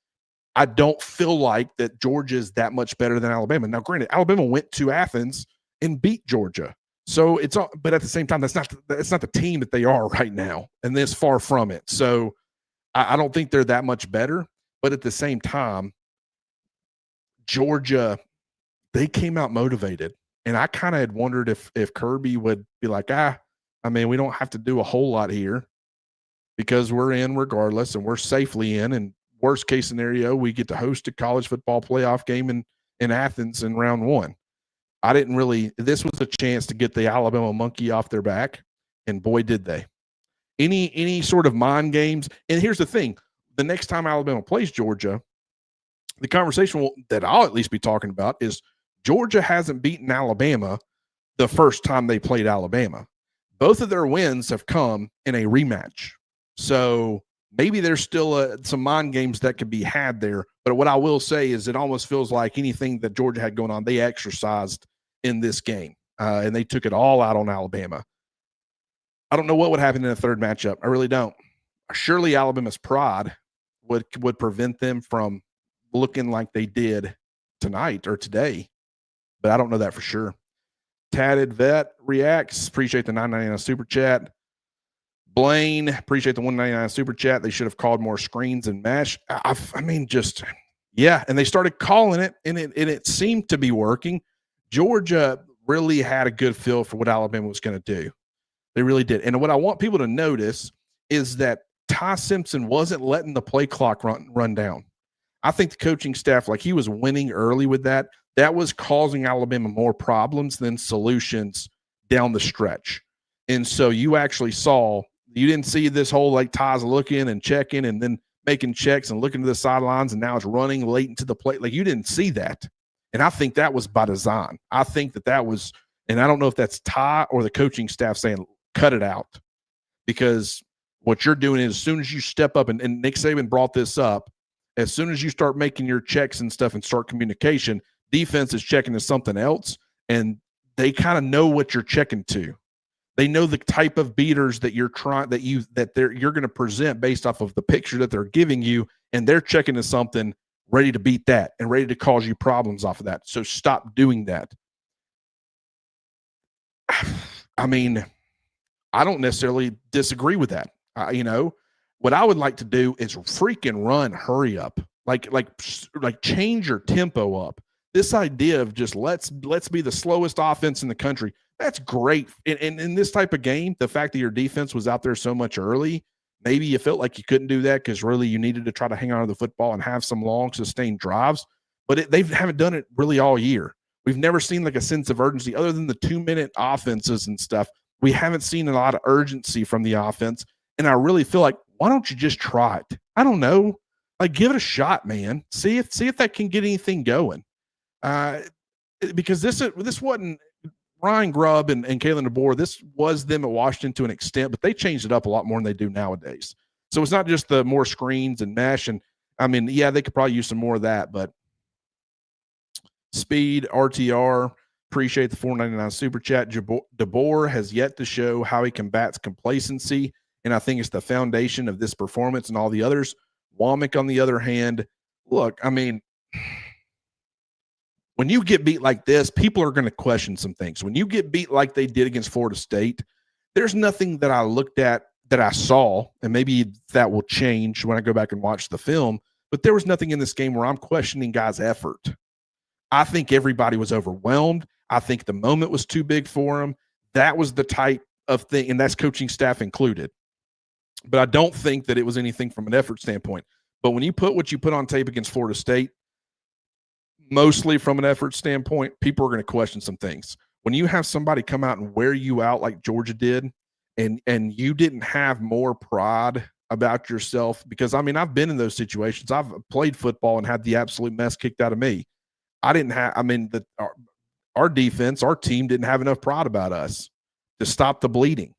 I don't feel like that Georgia is that much better than Alabama. Now, granted, Alabama went to Athens and beat Georgia. So it's all, but at the same time, that's not the team that they are right now, and this far from it. So I don't think they're that much better. But at the same time, Georgia, they came out motivated. And I kind of had wondered if Kirby would be like, I mean, we don't have to do a whole lot here because we're in regardless and we're safely in. And worst case scenario, we get to host a college football playoff game in Athens in round one. I didn't really – this was a chance to get the Alabama monkey off their back, and boy, did they. Any sort of mind games – and here's the thing. The next time Alabama plays Georgia, the conversation that I'll at least be talking about is Georgia hasn't beaten Alabama the first time they played Alabama. Both of their wins have come in a rematch. So maybe there's still some mind games that could be had there. But what I will say is it almost feels like anything that Georgia had going on, they exercised in this game, and they took it all out on Alabama. I don't know what would happen in a third matchup. I really don't. Surely Alabama's pride would prevent them from looking like they did tonight or today, but I don't know that for sure. Tatted Vet reacts. Appreciate the $9.99 super chat. Blaine, appreciate the $1.99 super chat. They should have called more screens and mesh. I mean, just, yeah. And they started calling it, and it seemed to be working. Georgia really had a good feel for what Alabama was going to do. They really did. And what I want people to notice is that Ty Simpson wasn't letting the play clock run down. I think the coaching staff, like, he was winning early with that. That was causing Alabama more problems than solutions down the stretch. And so you actually saw, you didn't see this whole, like, Ty's looking and checking and then making checks and looking to the sidelines, and now it's running late into the play. Like, you didn't see that. And I think that was by design. I think that was, and I don't know if that's Ty or the coaching staff saying, cut it out. Because what you're doing is, as soon as you step up, and Nick Saban brought this up, as soon as you start making your checks and stuff and start communication, defense is checking to something else, and they kind of know what you're checking to. They know the type of beaters that you're going to present based off of the picture that they're giving you, and they're checking to something ready to beat that and ready to cause you problems off of that. So stop doing that. I mean, I don't necessarily disagree with that. What I would like to do is freaking run, hurry up, like change your tempo up. This idea of just let's be the slowest offense in the country. That's great. And in this type of game, the fact that your defense was out there so much early, maybe you felt like you couldn't do that because really you needed to try to hang on to the football and have some long, sustained drives. But they haven't done it really all year. We've never seen like a sense of urgency other than the 2-minute offenses and stuff. We haven't seen a lot of urgency from the offense. And I really feel like, why don't you just try it? I don't know. Like, give it a shot, man. See if that can get anything going. Because this wasn't Ryan Grubb and Kalen DeBoer. This was them at Washington to an extent, but they changed it up a lot more than they do nowadays. So it's not just the more screens and mesh. And I mean, yeah, they could probably use some more of that, but Speed, RTR, appreciate the $4.99 super chat. DeBoer has yet to show how he combats complacency, and I think it's the foundation of this performance and all the others. Womack, on the other hand, look, I mean, when you get beat like this, people are going to question some things. When you get beat like they did against Florida State, there's nothing that I looked at that I saw, and maybe that will change when I go back and watch the film, but there was nothing in this game where I'm questioning guys' effort. I think everybody was overwhelmed. I think the moment was too big for them. That was the type of thing, and that's coaching staff included. But I don't think that it was anything from an effort standpoint. But when you put what you put on tape against Florida State, mostly from an effort standpoint, people are going to question some things. When you have somebody come out and wear you out like Georgia did, and you didn't have more pride about yourself, because I mean, I've been in those situations. I've played football and had the absolute mess kicked out of me. I didn't have, I mean, our defense, our team didn't have enough pride about us to stop the bleeding.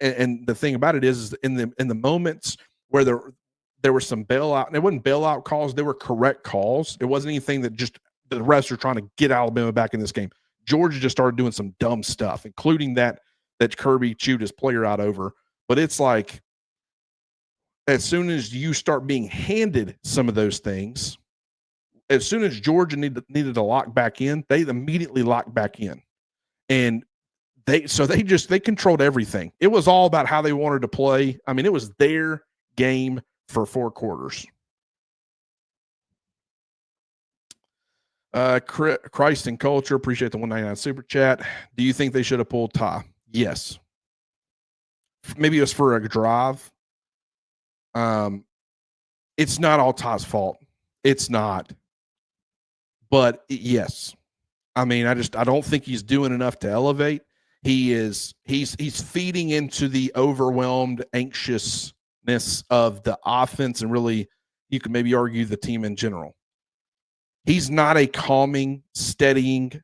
And the thing about it is in the moments where there were some bailout, and it wasn't bailout calls, they were correct calls. It wasn't anything that just the refs are trying to get Alabama back in this game. Georgia just started doing some dumb stuff, including that Kirby chewed his player out over. But it's like, as soon as you start being handed some of those things, as soon as Georgia needed to lock back in, they immediately locked back in. And they controlled everything. It was all about how they wanted to play. I mean, it was their game for 4 quarters. Christ and Culture, appreciate the 199 super chat. Do you think they should have pulled Ty? Yes. Maybe it was for a drive. It's not all Ty's fault. It's not. But yes. I mean, I don't think he's doing enough to elevate. He's feeding into the overwhelmed anxiousness of the offense, and really, you could maybe argue the team in general. He's not a calming, steadying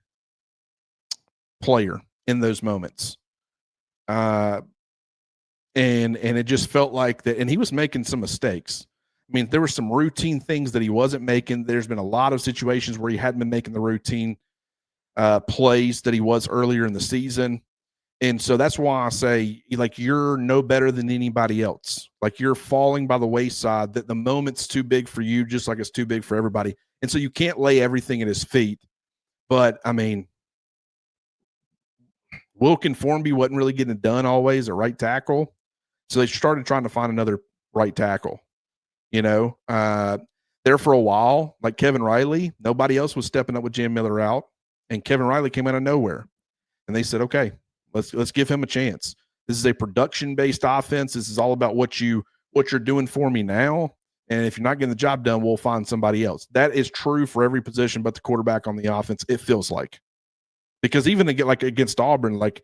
player in those moments. And it just felt like that, and he was making some mistakes. I mean, there were some routine things that he wasn't making. There's been a lot of situations where he hadn't been making the routine plays that he was earlier in the season. And so that's why I say, like, you're no better than anybody else. Like, you're falling by the wayside, that the moment's too big for you, just like it's too big for everybody. And so you can't lay everything at his feet. But, I mean, Wilkin Formby wasn't really getting it done always at right tackle. So they started trying to find another right tackle. You know, there for a while, like Kevin Riley, nobody else was stepping up with Jam Miller out. And Kevin Riley came out of nowhere. And they said, okay, let's give him a chance. This is a production-based offense. This is all about what you're doing for me now. And if you're not getting the job done, we'll find somebody else. That is true for every position but the quarterback on the offense, it feels like. Because even against Auburn, like,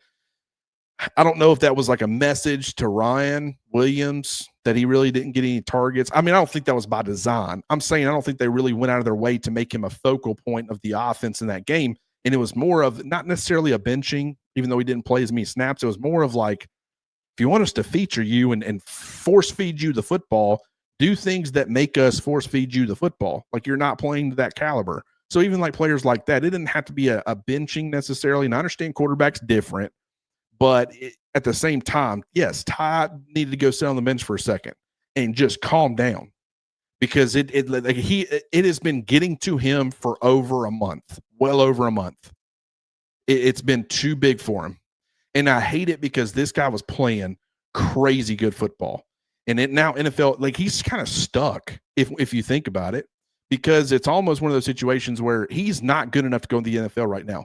I don't know if that was like a message to Ryan Williams that he really didn't get any targets. I mean, I don't think that was by design. I'm saying I don't think they really went out of their way to make him a focal point of the offense in that game. And it was more of not necessarily a benching, even though he didn't play as many snaps. It was more of like, if you want us to feature you and force feed you the football, do things that make us force feed you the football. Like, you're not playing to that caliber. So even like players like that, it didn't have to be a benching necessarily. And I understand quarterback's different. But at the same time, yes, Ty needed to go sit on the bench for a second and just calm down, because it has been getting to him for over a month, well over a month. It's been too big for him. And I hate it because this guy was playing crazy good football. And it now NFL, like, he's kind of stuck if you think about it, because it's almost one of those situations where he's not good enough to go in the NFL right now.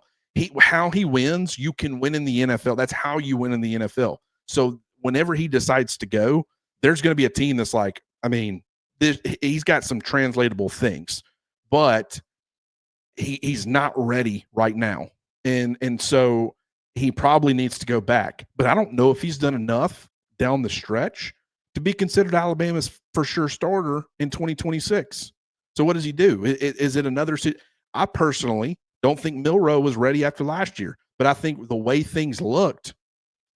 How he wins, you can win in the NFL. That's how you win in the NFL. So whenever he decides to go, there's going to be a team that's like, I mean, he's got some translatable things, but he's not ready right now. And so he probably needs to go back. But I don't know if he's done enough down the stretch to be considered Alabama's for sure starter in 2026. So what does he do? Is it another – I personally – don't think Milroe was ready after last year, but I think the way things looked,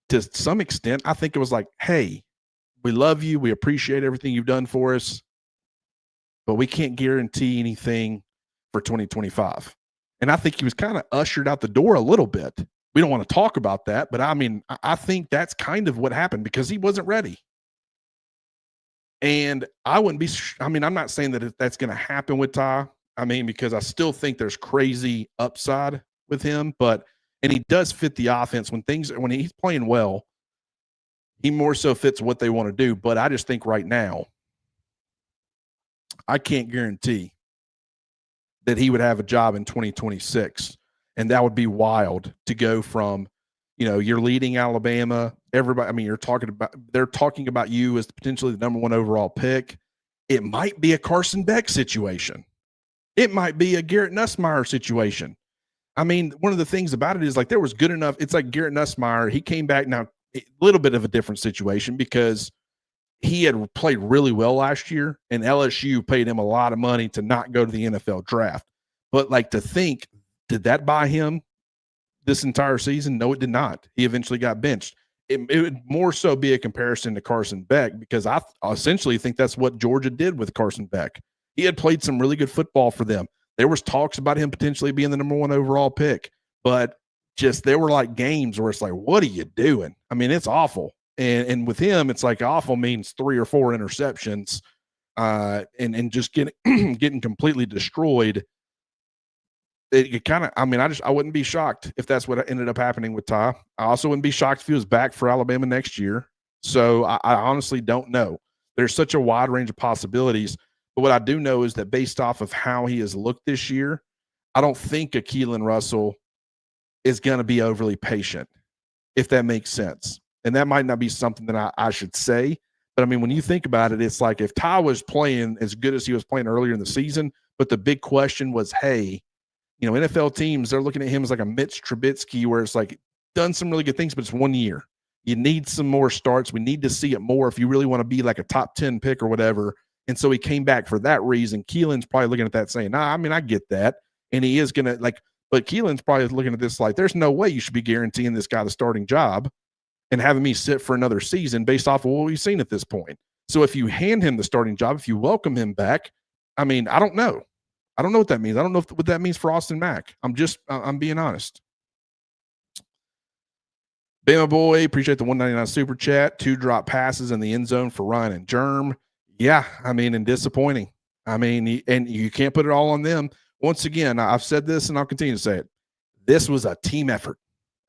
to some extent, I think it was like, hey, we love you. We appreciate everything you've done for us, but we can't guarantee anything for 2025. And I think he was kind of ushered out the door a little bit. We don't want to talk about that, but I mean, I think that's kind of what happened, because he wasn't ready. And I wouldn't be, I mean, I'm not saying that that's going to happen with Ty. I mean, because I still think there's crazy upside with him, and he does fit the offense when he's playing well, he more so fits what they want to do. But I just think right now, I can't guarantee that he would have a job in 2026. And that would be wild to go from You're leading Alabama. Everybody, I mean, they're talking about you as potentially the number 1 overall pick. It might be a Carson Beck situation. It might be a Garrett Nussmeier situation. I mean, one of the things about it is like there was good enough. It's like Garrett Nussmeier. He came back now, a little bit of a different situation because he had played really well last year, and LSU paid him a lot of money to not go to the NFL draft. But like to think, did that buy him this entire season? No, it did not. He eventually got benched. It would more so be a comparison to Carson Beck because I essentially think that's what Georgia did with Carson Beck. He had played some really good football for them. There was talks about him potentially being the number 1 overall pick, but just there were like games where it's like, what are you doing? I mean, it's awful. And with him, it's like awful means 3 or 4 interceptions, and just getting completely destroyed. It kind of, I mean, I wouldn't be shocked if that's what ended up happening with Ty. I also wouldn't be shocked if he was back for Alabama next year. So I honestly don't know. There's such a wide range of possibilities. But what I do know is that based off of how he has looked this year, I don't think a Keelan Russell is going to be overly patient, if that makes sense. And that might not be something that I should say. But I mean, when you think about it, it's like if Ty was playing as good as he was playing earlier in the season, but the big question was, hey, NFL teams, they're looking at him as like a Mitch Trubisky, where it's like done some really good things, but it's 1 year. You need some more starts. We need to see it more if you really want to be like a top 10 pick or whatever. And so he came back for that reason. Keelan's probably looking at that saying, nah, I mean, I get that. And he is going to but Keelan's probably looking at this like, there's no way you should be guaranteeing this guy the starting job and having me sit for another season based off of what we've seen at this point. So if you hand him the starting job, if you welcome him back, I mean, I don't know. I don't know what that means. I don't know what that means for Austin Mack. I'm being honest. Bama Boy, appreciate the 199 super chat. 2 drop passes in the end zone for Ryan and Germ. Yeah, I mean, and disappointing. I mean, and you can't put it all on them. Once again, I've said this and I'll continue to say it. This was a team effort.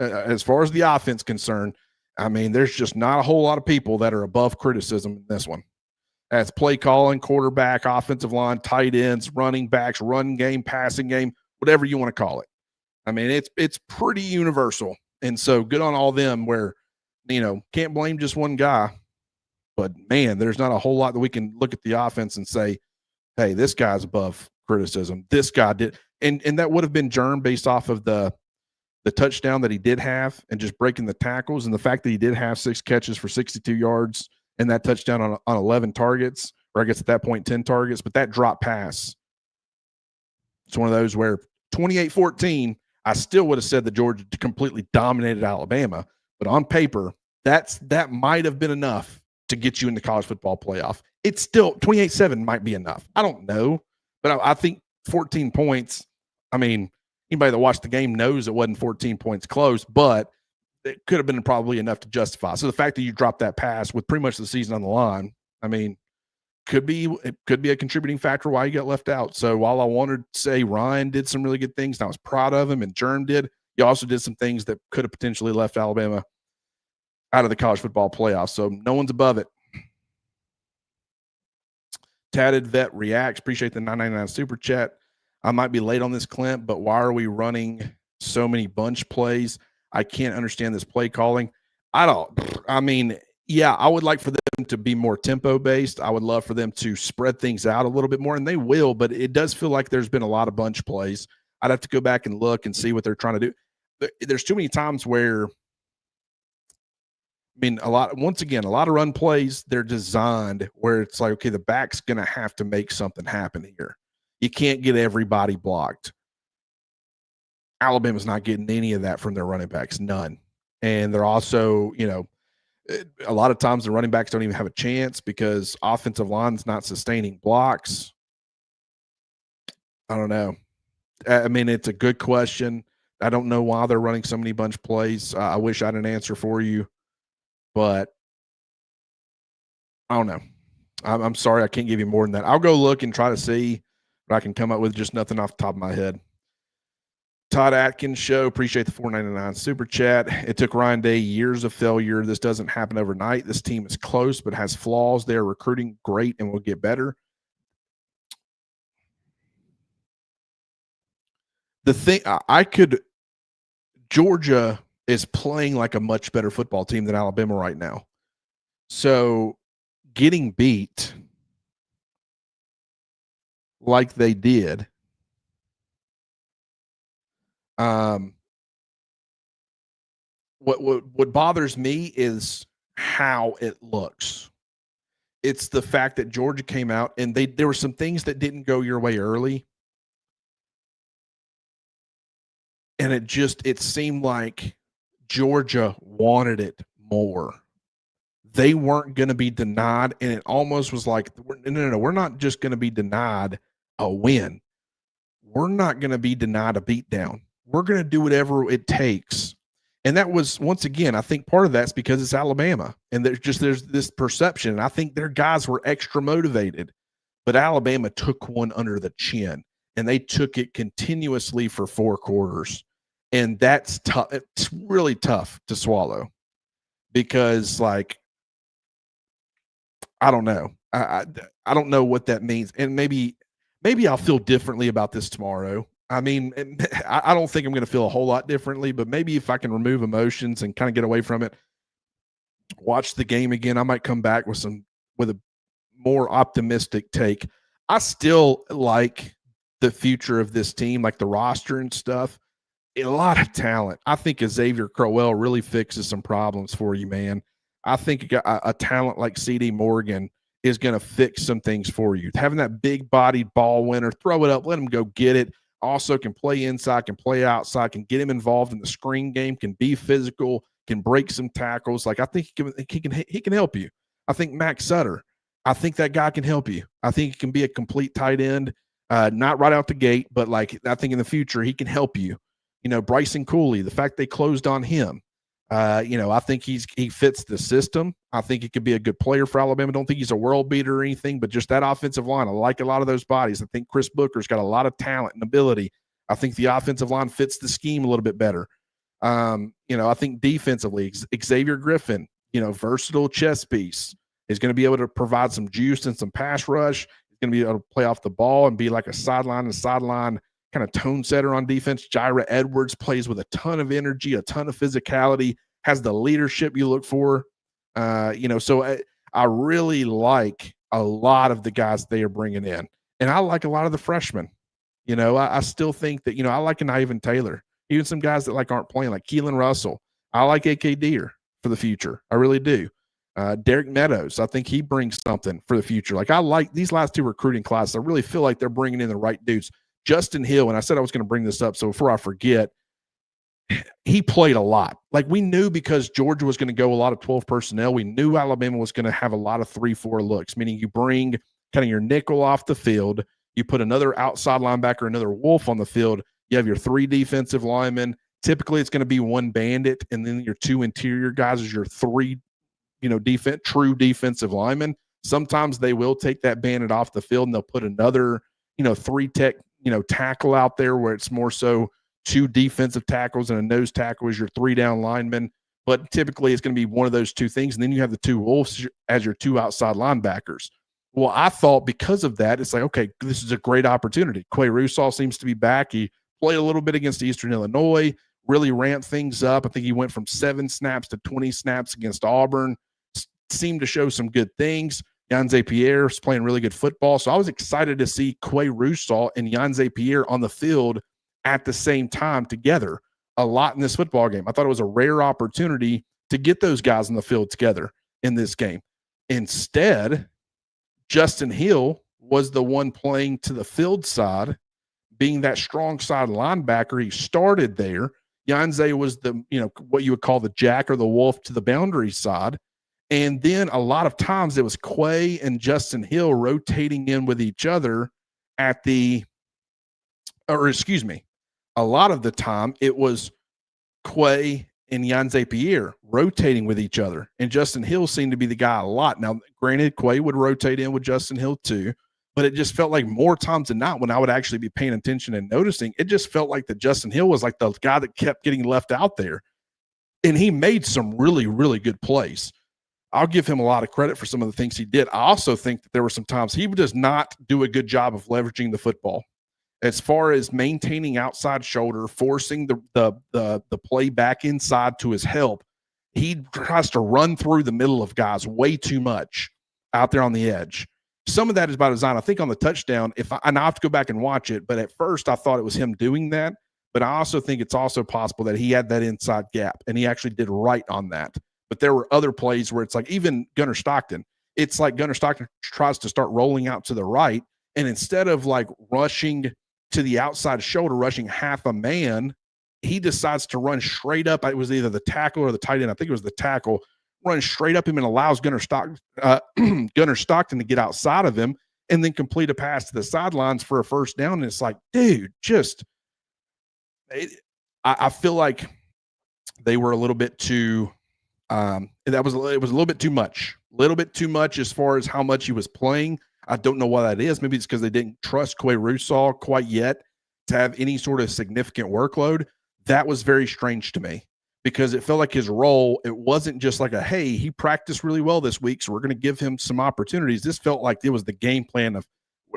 As far as the offense concerned, I mean, there's just not a whole lot of people that are above criticism in this one. That's play calling, quarterback, offensive line, tight ends, running backs, run game, passing game, whatever you want to call it. I mean, it's pretty universal. And so good on all them where, can't blame just one guy. But, man, there's not a whole lot that we can look at the offense and say, hey, this guy's above criticism. This guy did. And that would have been Germ based off of the touchdown that he did have and just breaking the tackles and the fact that he did have 6 catches for 62 yards and that touchdown on 11 targets, or I guess at that point 10 targets. But that drop pass, it's one of those where 28-14, I still would have said that Georgia completely dominated Alabama. But on paper, that might have been enough to get you in the college football playoff. It's still 28-7 might be enough. I don't know, but I think 14 points. I mean, anybody that watched the game knows it wasn't 14 points close, but it could have been probably enough to justify. So the fact that you dropped that pass with pretty much the season on the line, I mean, it could be a contributing factor why you got left out. So while I wanted to say Ryan did some really good things, and I was proud of him, and Germ did, you also did some things that could have potentially left Alabama out of the college football playoffs. So no one's above it. Tatted Vet Reacts. Appreciate the 999 super chat. I might be late on this, Clint, but why are we running so many bunch plays? I can't understand this play calling. I mean, yeah, I would like for them to be more tempo based. I would love for them to spread things out a little bit more, and they will, but it does feel like there's been a lot of bunch plays. I'd have to go back and look and see what they're trying to do. There's too many times where, I mean, a lot of run plays, they're designed where it's like, okay, the back's going to have to make something happen here. You can't get everybody blocked. Alabama's not getting any of that from their running backs, none. And they're also, a lot of times the running backs don't even have a chance because offensive line's not sustaining blocks. I don't know. I mean, it's a good question. I don't know why they're running so many bunch plays. I wish I had an answer for you, but I don't know. I'm sorry I can't give you more than that. I'll go look and try to see, but I can come up with just nothing off the top of my head. Todd Atkins show, appreciate the $4.99 super chat. It took Ryan Day years of failure. This doesn't happen overnight. This team is close but has flaws. They're recruiting great and will get better. The thing Georgia is playing like a much better football team than Alabama right now. So getting beat like they did, what bothers me is how it looks. It's the fact that Georgia came out and there were some things that didn't go your way early. And it seemed like Georgia wanted it more. They weren't going to be denied. And it almost was like, no, we're not just going to be denied a win. We're not going to be denied a beatdown. We're going to do whatever it takes. And that was, once again, I think part of that's because it's Alabama. And there's this perception. And I think their guys were extra motivated. But Alabama took one under the chin. And they took it continuously for 4 quarters. And that's tough. It's really tough to swallow because, like, I don't know. I don't know what that means. And maybe I'll feel differently about this tomorrow. I mean, I don't think I'm going to feel a whole lot differently, but maybe if I can remove emotions and kind of get away from it, watch the game again, I might come back with a more optimistic take. I still like the future of this team, like the roster and stuff. A lot of talent. I think Xavier Crowell really fixes some problems for you, man. I think a talent like CD Morgan is going to fix some things for you. Having that big-bodied ball winner, throw it up, let him go get it. Also can play inside, can play outside, can get him involved in the screen game, can be physical, can break some tackles. Like, I think he can help you. I think Max Sutter, I think that guy can help you. I think he can be a complete tight end, not right out the gate, but like I think in the future he can help you. You know, Bryson Cooley, the fact they closed on him, I think he fits the system. I think he could be a good player for Alabama. Don't think he's a world beater or anything, but just that offensive line, I like a lot of those bodies. I think Chris Booker's got a lot of talent and ability. I think the offensive line fits the scheme a little bit better. I think defensively, Xavier Griffin, versatile chess piece, is going to be able to provide some juice and some pass rush. He's going to be able to play off the ball and be like a sideline kind of tone setter on defense. Jira Edwards plays with a ton of energy, a ton of physicality, has the leadership you look for. So I really like a lot of the guys they are bringing in. And I like a lot of the freshmen. I still think that, I like an Ivan Taylor, even some guys that aren't playing, like Keelan Russell. I like A.K. Deer for the future. I really do. Derek Meadows, I think he brings something for the future. Like, I like these last 2 recruiting classes. I really feel like they're bringing in the right dudes. Justin Hill, and I said I was going to bring this up, so before I forget, he played a lot. Like, we knew because Georgia was going to go a lot of 12 personnel, we knew Alabama was going to have a lot of 3-4 looks, meaning you bring kind of your nickel off the field, you put another outside linebacker, another wolf on the field, you have your 3 defensive linemen. Typically, it's going to be 1 bandit, and then your 2 interior guys is your 3, true defensive linemen. Sometimes they will take that bandit off the field, and they'll put another, 3 tech, tackle out there where it's more so 2 defensive tackles and a nose tackle as your 3 down linemen. But typically it's going to be one of those 2 things. And then you have the 2 wolves as your 2 outside linebackers. Well, I thought because of that, it's like, okay, this is a great opportunity. Quay Russaw seems to be back. He played a little bit against Eastern Illinois, really ramped things up. I think he went from 7 snaps to 20 snaps against Auburn, seemed to show some good things. Yanze Pierre is playing really good football. So I was excited to see Quay Russaw and Yanze Pierre on the field at the same time together a lot in this football game. I thought it was a rare opportunity to get those guys on the field together in this game. Instead, Justin Hill was the one playing to the field side, being that strong side linebacker. He started there. Yanze was the, what you would call the jack or the wolf to the boundary side. And then a lot of times it was Quay and Justin Hill rotating in with each other a lot of the time it was Quay and Yanze Pierre rotating with each other. And Justin Hill seemed to be the guy a lot. Now, granted, Quay would rotate in with Justin Hill too, but it just felt like more times than not when I would actually be paying attention and noticing, it just felt like that Justin Hill was like the guy that kept getting left out there. And he made some really, really good plays. I'll give him a lot of credit for some of the things he did. I also think that there were some times he does not do a good job of leveraging the football. as far as maintaining outside shoulder, forcing the play back inside to his help, he tries to run through the middle of guys way too much out there on the edge. Some of that is by design. I think on the touchdown, and I have to go back and watch it, but at first I thought it was him doing that. But I also think it's also possible that he had that inside gap, and he actually did right on that. But there were other plays where it's like even Gunnar Stockton, it's like Gunnar Stockton tries to start rolling out to the right, and instead of like rushing to the outside shoulder, rushing half a man, he decides to run straight up. It was either the tackle or the tight end. I think it was the tackle. Run straight up him and allows Gunnar Stockton to get outside of him and then complete a pass to the sidelines for a first down. And it's like, dude, I feel like they were a little bit too. It was a little bit too much as far as how much he was playing. I don't know why that is. Maybe it's because they didn't trust Quay Russaw quite yet to have any sort of significant workload. That was very strange to me because it felt like his role, it wasn't just like hey, he practiced really well this week, so we're going to give him some opportunities. This felt like it was the game plan of,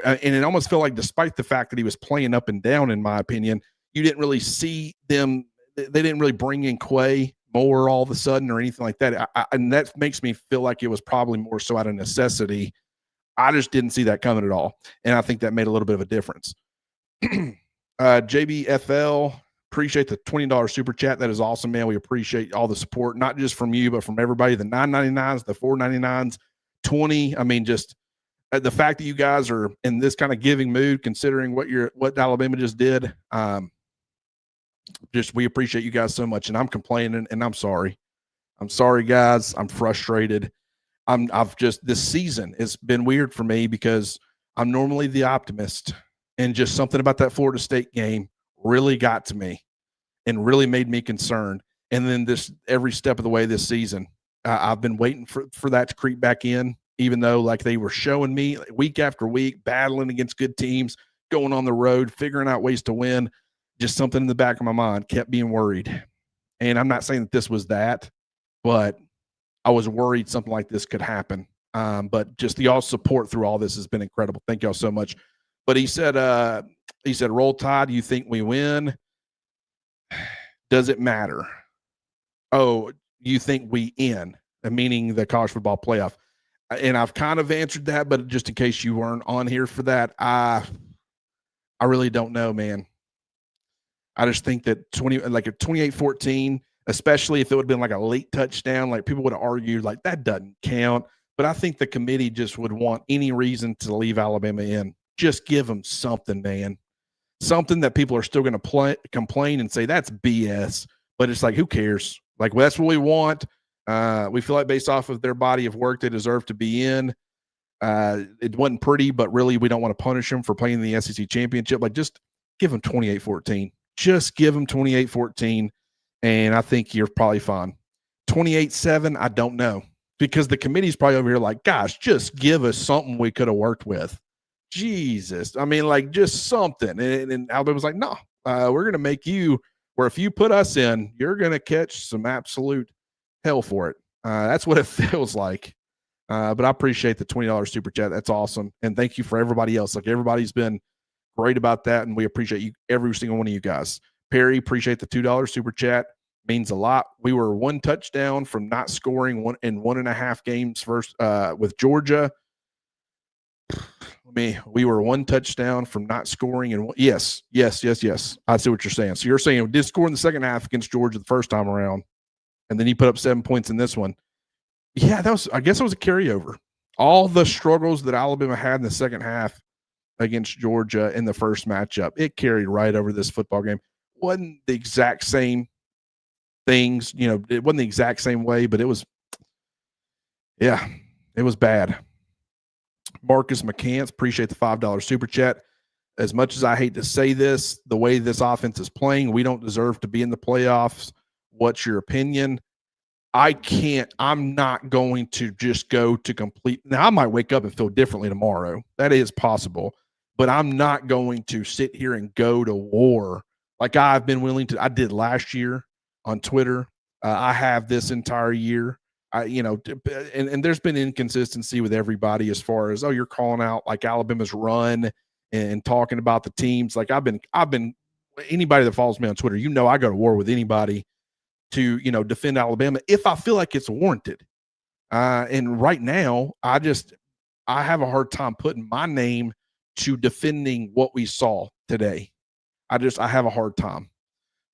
and it almost felt like despite the fact that he was playing up and down, in my opinion, you didn't really see them. They didn't really bring in Quay more all of a sudden or anything like that. And that makes me feel like it was probably more so out of necessity. I just didn't see that coming at all. And I think that made a little bit of a difference. JBFL, appreciate the $20 super chat. That is awesome, man. We appreciate all the support, not just from you, but from everybody, the $9.99s, the $4.99s, 20. I mean, just the fact that you guys are in this kind of giving mood, considering what Alabama just did. We appreciate you guys so much. And I'm complaining and I'm sorry. I'm sorry, guys. I'm frustrated. This season, it's been weird for me because I'm normally the optimist, and just something about that Florida State game really got to me and really made me concerned. And then every step of the way this season, I've been waiting for that to creep back in, even though like they were showing me week after week, battling against good teams, going on the road, figuring out ways to win. Just something in the back of my mind kept being worried. And I'm not saying that this was that, but I was worried something like this could happen. But just y'all support through all this has been incredible. Thank y'all so much. But he said, Roll Tide, you think we win? Does it matter? Oh, you think we in, meaning the college football playoff. And I've kind of answered that, but just in case you weren't on here for that, I really don't know, man. I just think that a 28-14, especially if it would have been like a late touchdown, like people would have argued like that doesn't count. But I think the committee just would want any reason to leave Alabama in. Just give them something, man. Something that people are still going to complain and say that's BS. But it's like, who cares? Like, well, that's what we want. We feel like based off of their body of work, they deserve to be in. It wasn't pretty, but really we don't want to punish them for playing the SEC championship. Like, just give them 28-14. Just give them 28-14, and I think you're probably fine. 28-7, I don't know, because the committee's probably over here like, gosh, just give us something we could have worked with. Jesus. I mean, like, just something. And Alabama's like, no, we're going to make you where if you put us in, you're going to catch some absolute hell for it. That's what it feels like. But I appreciate the $20 super chat. That's awesome. And thank you for everybody else. Like, everybody's been great about that, and we appreciate you, every single one of you guys. Perry, appreciate the $2 super chat. Means a lot. We were one touchdown from not scoring 1.5 games with Georgia. We were one touchdown from not scoring, and yes. I see what you're saying. So you're saying we did score in the second half against Georgia the first time around, and then you put up 7 points in this one. Yeah, I guess it was a carryover. All the struggles that Alabama had in the second half against Georgia in the first matchup, it carried right over this football game. Wasn't the exact same things, it wasn't the exact same way, but it was bad. Marcus McCants, appreciate the $5 super chat. As much as I hate to say this, the way this offense is playing, we don't deserve to be in the playoffs. What's your opinion? I'm not going to just go to complete. Now, I might wake up and feel differently tomorrow. That is possible. But I'm not going to sit here and go to war like I've been willing to. I did last year on Twitter. I have this entire year. And there's been inconsistency with everybody as far as, you're calling out like Alabama's run and talking about the teams. Like I've been anybody that follows me on Twitter, I go to war with anybody to, defend Alabama if I feel like it's warranted. And right now, I have a hard time putting my name to defending what we saw today. I have a hard time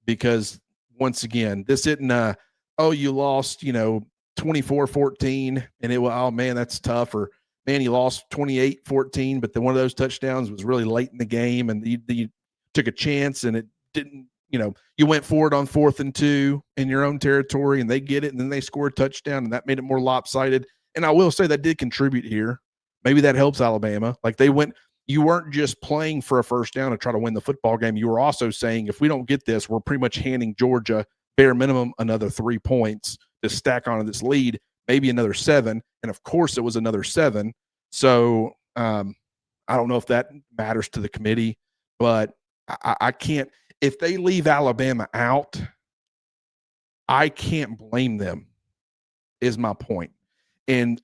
because once again, this isn't you lost, 24-14 and oh man, that's tough. Or man, you lost 28-14, but then one of those touchdowns was really late in the game and you took a chance and it didn't, you went for it on 4th and 2 in your own territory and they get it and then they score a touchdown and that made it more lopsided. And I will say that did contribute here. Maybe that helps Alabama. Like you weren't just playing for a first down to try to win the football game. You were also saying, if we don't get this, we're pretty much handing Georgia bare minimum another 3 points to stack onto this lead, maybe another 7. And of course it was another 7. So I don't know if that matters to the committee, but I can't, if they leave Alabama out, I can't blame them, is my point. And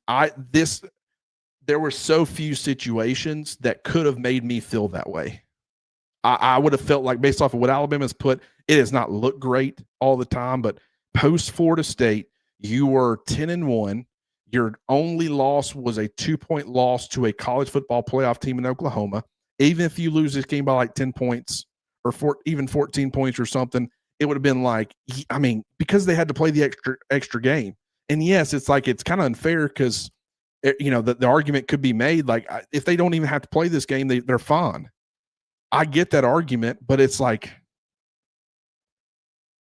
there were so few situations that could have made me feel that way. I would have felt like, based off of what Alabama's put, it has not looked great all the time, but post Florida State, you were 10-1. Your only loss was a 2-point loss to a college football playoff team in Oklahoma. Even if you lose this game by like 10 points or even 14 points or something, it would have been like, because they had to play the extra game. And yes, it's like, it's kind of unfair because, the argument could be made, like, if they don't even have to play this game, they're fine. I get that argument, but it's like,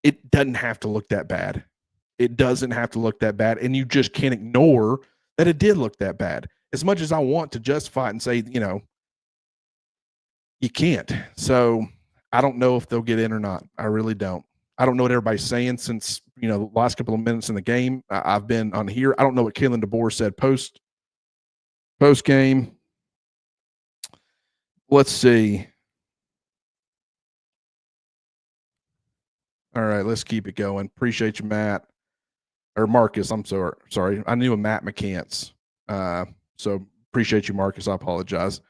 it doesn't have to look that bad. It doesn't have to look that bad. And you just can't ignore that it did look that bad. As much as I want to justify it and say, you can't. So I don't know if they'll get in or not. I really don't. I don't know what everybody's saying since, the last couple of minutes in the game. I've been on here. I don't know what Kalen DeBoer said post game. Let's see. All right, let's keep it going. Appreciate you, Matt. Or Marcus, I'm sorry. I knew a Matt McCants. So appreciate you, Marcus. I apologize.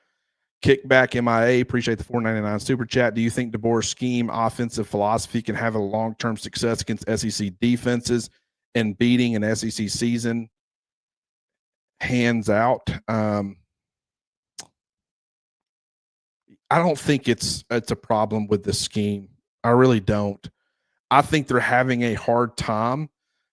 Kickback MIA, appreciate the $4.99 super chat. Do you think DeBoer's scheme offensive philosophy can have a long-term success against SEC defenses and beating an SEC season? Hands out. I don't think it's a problem with the scheme. I really don't. I think they're having a hard time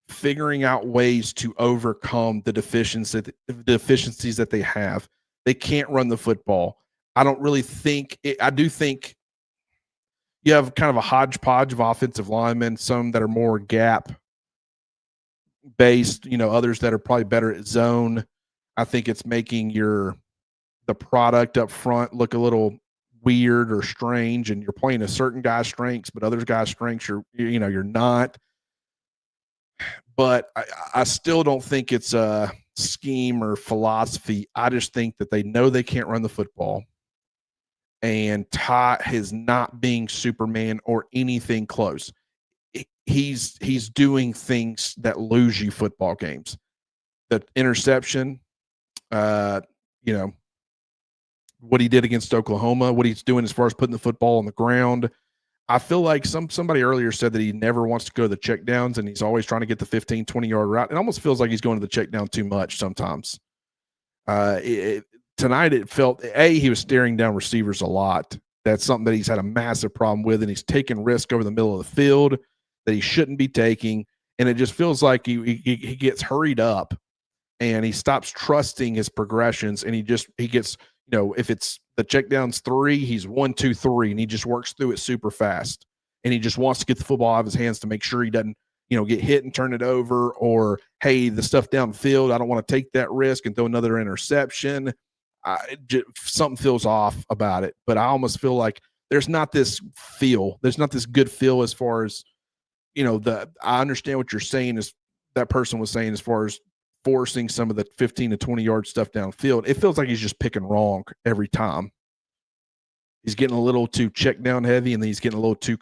figuring out ways to overcome the deficiencies that they have. They can't run the football. I don't really think I do think you have kind of a hodgepodge of offensive linemen, some that are more gap based, others that are probably better at zone. I think it's making the product up front look a little weird or strange, and you're playing a certain guy's strengths, but other guys' strengths you're not. But I still don't think it's a scheme or philosophy. I just think that they know they can't run the football. And Ty is not being Superman or anything close. He's doing things that lose you football games. The interception, what he did against Oklahoma, what he's doing as far as putting the football on the ground. I feel like somebody earlier said that he never wants to go to the checkdowns and he's always trying to get the 15, 20-yard route. It almost feels like he's going to the checkdown too much sometimes. Tonight it felt, he was staring down receivers a lot. That's something that he's had a massive problem with, and he's taking risk over the middle of the field that he shouldn't be taking. And it just feels like he gets hurried up and he stops trusting his progressions, and he gets, if it's the checkdowns 3, he's 1, 2, 3, and he just works through it super fast. And he just wants to get the football out of his hands to make sure he doesn't, get hit and turn it over, or, hey, the stuff downfield, I don't want to take that risk and throw another interception. Something feels off about it, but I almost feel like there's not this good feel as far as, I understand what you're saying, is that person was saying as far as forcing some of the 15 to 20-yard stuff downfield. It feels like he's just picking wrong every time. He's getting a little too check down heavy, and then he's getting a little too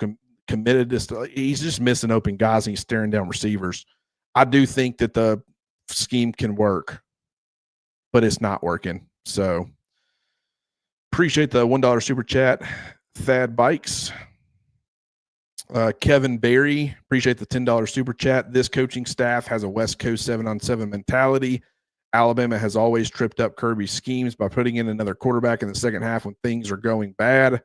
committed to stuff. He's just missing open guys, and he's staring down receivers. I do think that the scheme can work, but it's not working. So Appreciate the $1 super chat. Thad Bikes. Kevin Berry, appreciate the $10 super chat. This coaching staff has a West Coast 7-on-7 mentality. Alabama has always tripped up Kirby's schemes by putting in another quarterback in the second half when things are going bad.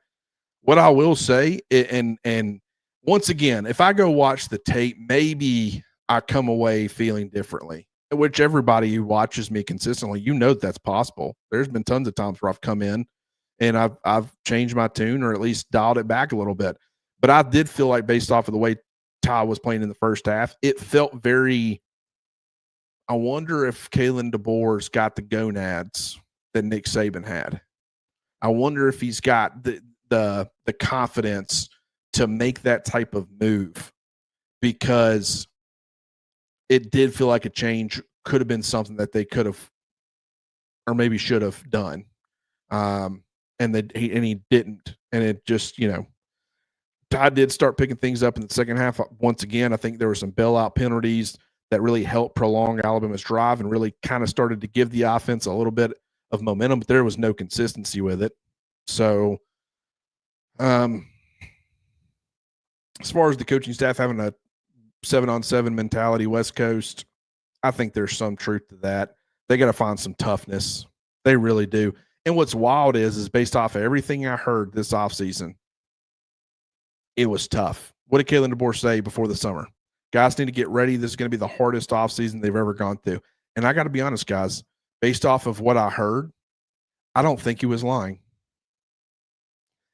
What I will say, and once again, if I go watch the tape, maybe I come away feeling differently, which everybody who watches me consistently, that's possible. There's been tons of times where I've come in and I've changed my tune or at least dialed it back a little bit. But I did feel like, based off of the way Ty was playing in the first half, it felt very – I wonder if Kalen DeBoer's got the gonads that Nick Saban had. I wonder if he's got the confidence to make that type of move, because it did feel like a change could have been something that they could have or maybe should have done. And he didn't. And it just, Ty did start picking things up in the second half. Once again, I think there were some bailout penalties that really helped prolong Alabama's drive and really kind of started to give the offense a little bit of momentum, but there was no consistency with it. So, as far as the coaching staff having a 7-on-7 mentality, West Coast, I think there's some truth to that. They got to find some toughness. They really do. And what's wild is based off of everything I heard this offseason, it was tough. What did Kalen DeBoer say before the summer? Guys need to get ready. This is going to be the hardest offseason they've ever gone through. And I got to be honest, guys, based off of what I heard, I don't think he was lying.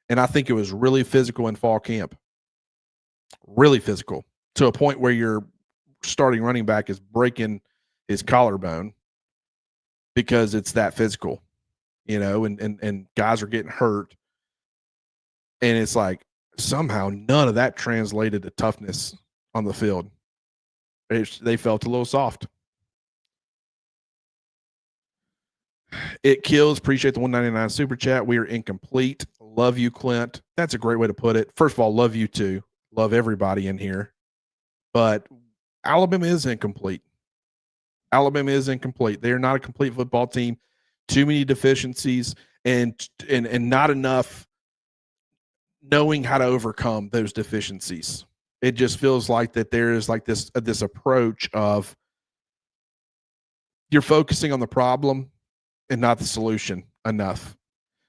And I think it was really physical in fall camp. Really physical, to a point where your starting running back is breaking his collarbone because it's that physical, and guys are getting hurt. And it's like somehow none of that translated to toughness on the field. They felt a little soft. It kills. Appreciate the $1.99 super chat. We are incomplete. Love you, Clint. That's a great way to put it. First of all, love you too. Love everybody in here. But Alabama is incomplete. Alabama is incomplete. They are not a complete football team. Too many deficiencies and not enough knowing how to overcome those deficiencies. It just feels like that there is like this approach of you're focusing on the problem and not the solution enough.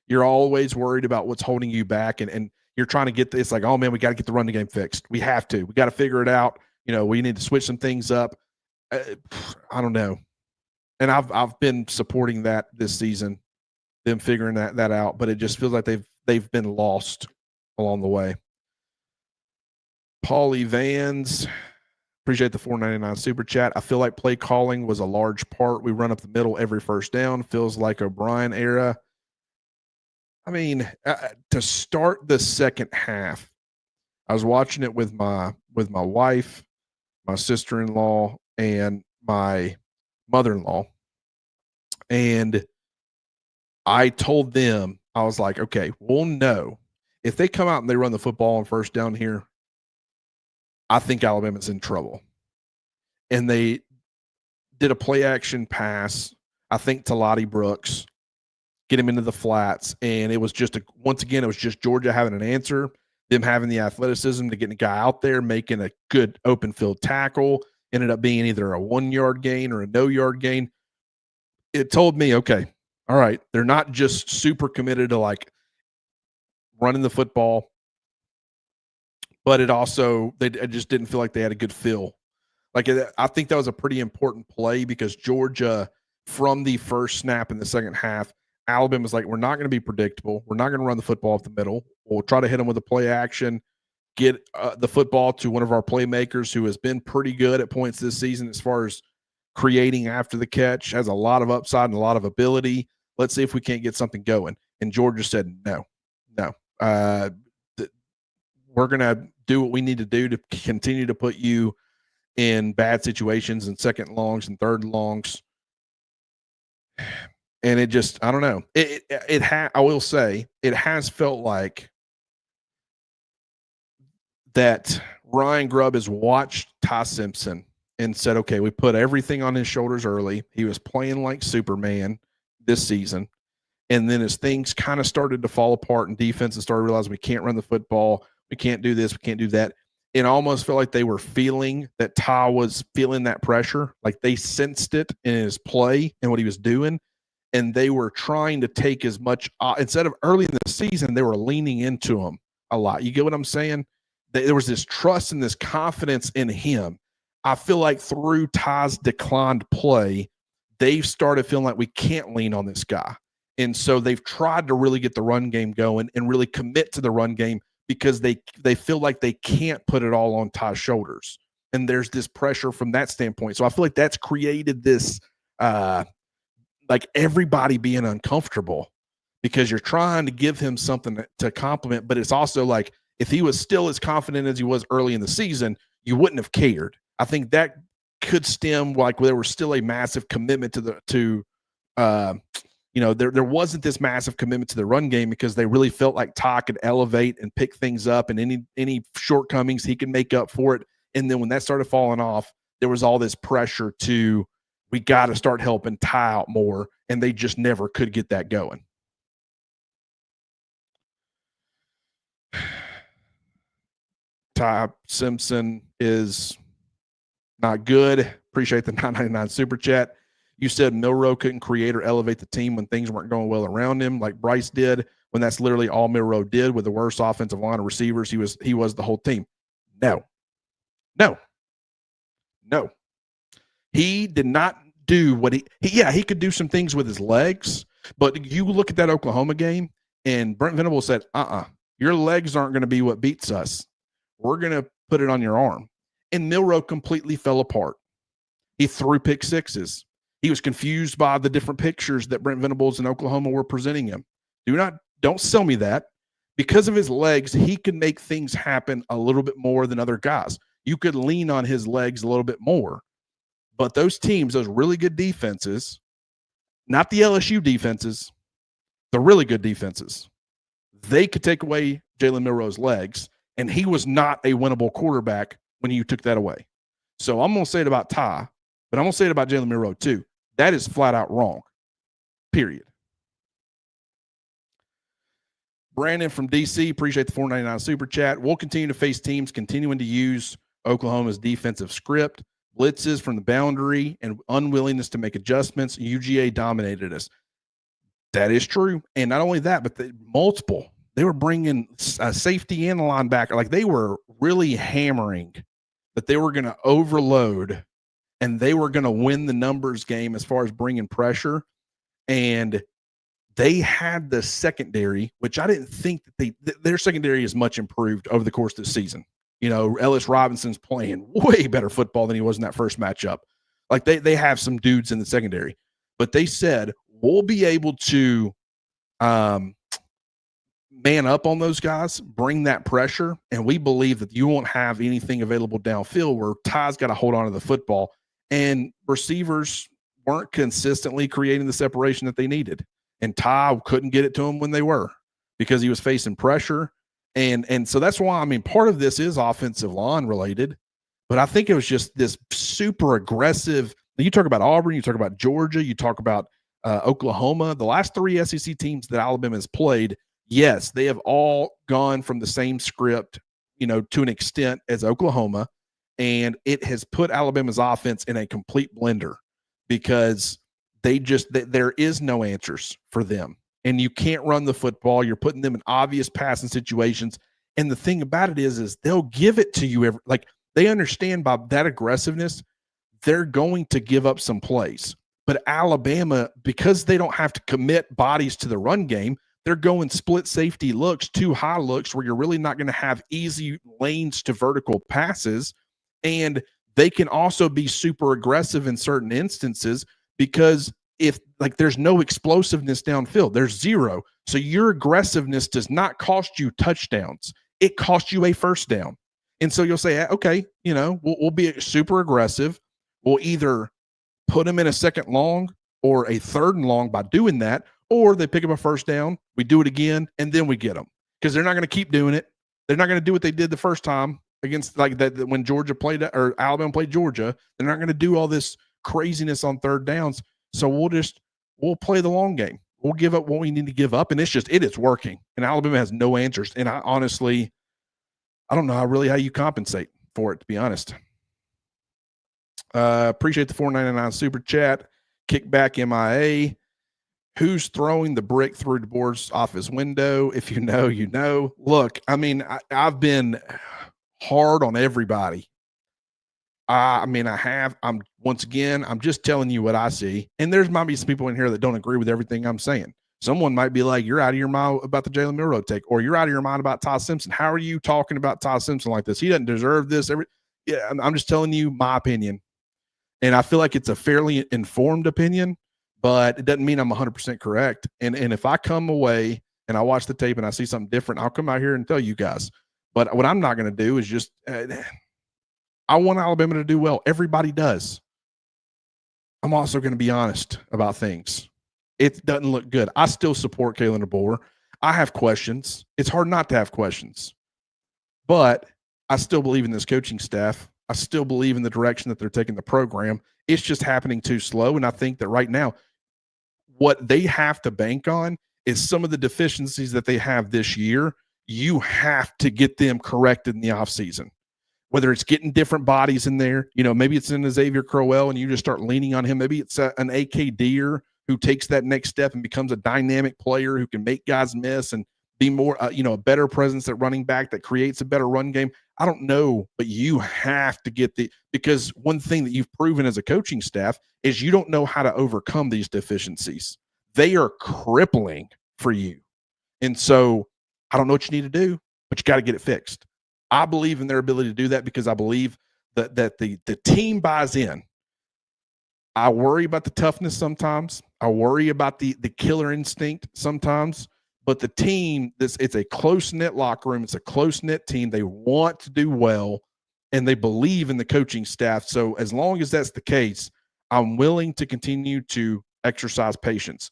You're always worried about what's holding you back, and you're trying to get it's like, oh man, we got to get the running game fixed. We have to. We got to figure it out. We need to switch some things up. I don't know. And I've been supporting that this season, them figuring that out, but it just feels like they've been lost along the way. Paulie Vans, appreciate the $4.99 super chat. I feel like play calling was a large part. We run up the middle every first down. Feels like O'Brien era. I mean, to start the second half, I was watching it with my wife, my sister-in-law, and my mother-in-law. And I told them, I was like, okay, we'll know. If they come out and they run the football on first down here, I think Alabama's in trouble. And they did a play action pass, I think, to Lottie Brooks, get him into the flats. And it was once again, it was just Georgia having an answer, them having the athleticism to get a guy out there, making a good open field tackle, ended up being either a 1-yard gain or a no-yard gain. It told me, okay, all right, they're not just super committed to like running the football, but it just didn't feel like they had a good feel. I think that was a pretty important play because Georgia, from the first snap in the second half, Alabama's like, we're not going to be predictable. We're not going to run the football up the middle. We'll try to hit them with a play action, get the football to one of our playmakers who has been pretty good at points this season as far as creating after the catch, has a lot of upside and a lot of ability. Let's see if we can't get something going. And Georgia said, no. We're going to do what we need to do to continue to put you in bad situations and second longs and third longs. And it just, I don't know. I will say, it has felt like that Ryan Grubb has watched Ty Simpson and said, okay, we put everything on his shoulders early. He was playing like Superman this season. And then as things kind of started to fall apart and defenses started realizing we can't run the football, we can't do this, we can't do that. It almost felt like they were feeling that Ty was feeling that pressure. Like they sensed it in his play and what he was doing. And they were trying to take as much, instead of early in the season, they were leaning into him a lot. You get what I'm saying? There was this trust and this confidence in him. I feel like through Ty's declined play, they've started feeling like we can't lean on this guy. And so they've tried to really get the run game going and really commit to the run game because they feel like they can't put it all on Ty's shoulders. And there's this pressure from that standpoint. So I feel like that's created this like everybody being uncomfortable because you're trying to give him something to compliment, but it's also like if he was still as confident as he was early in the season, you wouldn't have cared. I think that could stem like there was still a massive commitment there wasn't this massive commitment to the run game because they really felt like Ty could elevate and pick things up and any shortcomings he could make up for it. And then when that started falling off, there was all this pressure to we got to start helping Ty out more, and they just never could get that going. Ty Simpson is not good. Appreciate the $9.99 super chat. You said Milroe couldn't create or elevate the team when things weren't going well around him like Bryce did, when that's literally all Milroe did with the worst offensive line of receivers. He was the whole team. No. He did not do what he could do some things with his legs, but you look at that Oklahoma game and Brent Venables said, your legs aren't going to be what beats us. We're going to put it on your arm. And Milroe completely fell apart. He threw pick sixes. He was confused by the different pictures that Brent Venables in Oklahoma were presenting him. Don't sell me that. Because of his legs, he could make things happen a little bit more than other guys. You could lean on his legs a little bit more. But those teams, those really good defenses, not the LSU defenses, the really good defenses, they could take away Jalen Milroe's legs, and he was not a winnable quarterback when you took that away. So I'm going to say it about Ty, but I'm going to say it about Jalen Milroe too. That is flat out wrong, period. Brandon from D.C., appreciate the $4.99 super chat. We'll continue to face teams continuing to use Oklahoma's defensive script, blitzes from the boundary, and unwillingness to make adjustments. UGA dominated us. That is true. And not only that, but multiple. They were bringing a safety and a linebacker. Like they were really hammering that they were going to overload and they were going to win the numbers game as far as bringing pressure. And they had the secondary, which I didn't think that their secondary is much improved over the course of the season. You know, Ellis Robinson's playing way better football than he was in that first matchup. Like they have some dudes in the secondary, but they said we'll be able to man up on those guys, bring that pressure, and we believe that you won't have anything available downfield where Ty's got to hold on to the football. And receivers weren't consistently creating the separation that they needed. And Ty couldn't get it to him when they were because he was facing pressure. And so that's why, I mean, part of this is offensive line related, but I think it was just this super aggressive. You talk about Auburn, you talk about Georgia, you talk about Oklahoma, the last three SEC teams that Alabama has played. Yes, they have all gone from the same script, to an extent as Oklahoma, and it has put Alabama's offense in a complete blender because there is no answers for them. And you can't run the football. You're putting them in obvious passing situations. And the thing about it is they'll give it to you they understand by that aggressiveness, they're going to give up some plays. But Alabama, because they don't have to commit bodies to the run game, they're going split safety looks, too high looks where you're really not going to have easy lanes to vertical passes. And they can also be super aggressive in certain instances because if there's no explosiveness downfield, there's zero. So your aggressiveness does not cost you touchdowns. It costs you a first down. And so you'll say, okay, we'll be super aggressive. We'll either put them in a second long or a third and long by doing that, or they pick up a first down, we do it again, and then we get them because they're not going to keep doing it. They're not going to do what they did the first time against that when Georgia played or Alabama played Georgia. They're not going to do all this craziness on third downs. So we'll play the long game. we'll give up what we need to give up. And it is working. And Alabama has no answers. And I honestly, I don't know how you compensate for it, to be honest. Appreciate the $4.99 super chat. Kickback MIA. Who's throwing the brick through the board's office window? If you know, you know. Look, I mean, I've been hard on everybody. I'm just telling you what I see. And there's might be some people in here that don't agree with everything I'm saying. Someone might be like, you're out of your mind about the Jalen Milroe take, or you're out of your mind about Todd Simpson. How are you talking about Todd Simpson like this? He doesn't deserve this. I'm just telling you my opinion. And I feel like it's a fairly informed opinion, but it doesn't mean I'm 100% correct. And if I come away and I watch the tape and I see something different, I'll come out here and tell you guys. But what I'm not going to do is just I want Alabama to do well. Everybody does. I'm also going to be honest about things. It doesn't look good. I still support Kalen DeBoer. I have questions. It's hard not to have questions. But I still believe in this coaching staff. I still believe in the direction that they're taking the program. It's just happening too slow. And I think that right now, what they have to bank on is some of the deficiencies that they have this year. You have to get them corrected in the offseason. Whether it's getting different bodies in there, maybe it's in Xavier Crowell and you just start leaning on him. Maybe it's an AK Deer who takes that next step and becomes a dynamic player who can make guys miss and be more, a better presence at running back that creates a better run game. I don't know, but you have to get because one thing that you've proven as a coaching staff is you don't know how to overcome these deficiencies. They are crippling for you. And so I don't know what you need to do, but you got to get it fixed. I believe in their ability to do that because I believe that the team buys in. I worry about the toughness sometimes. I worry about the killer instinct sometimes. But the team, it's a close-knit locker room. It's a close-knit team. They want to do well, and they believe in the coaching staff. So as long as that's the case, I'm willing to continue to exercise patience.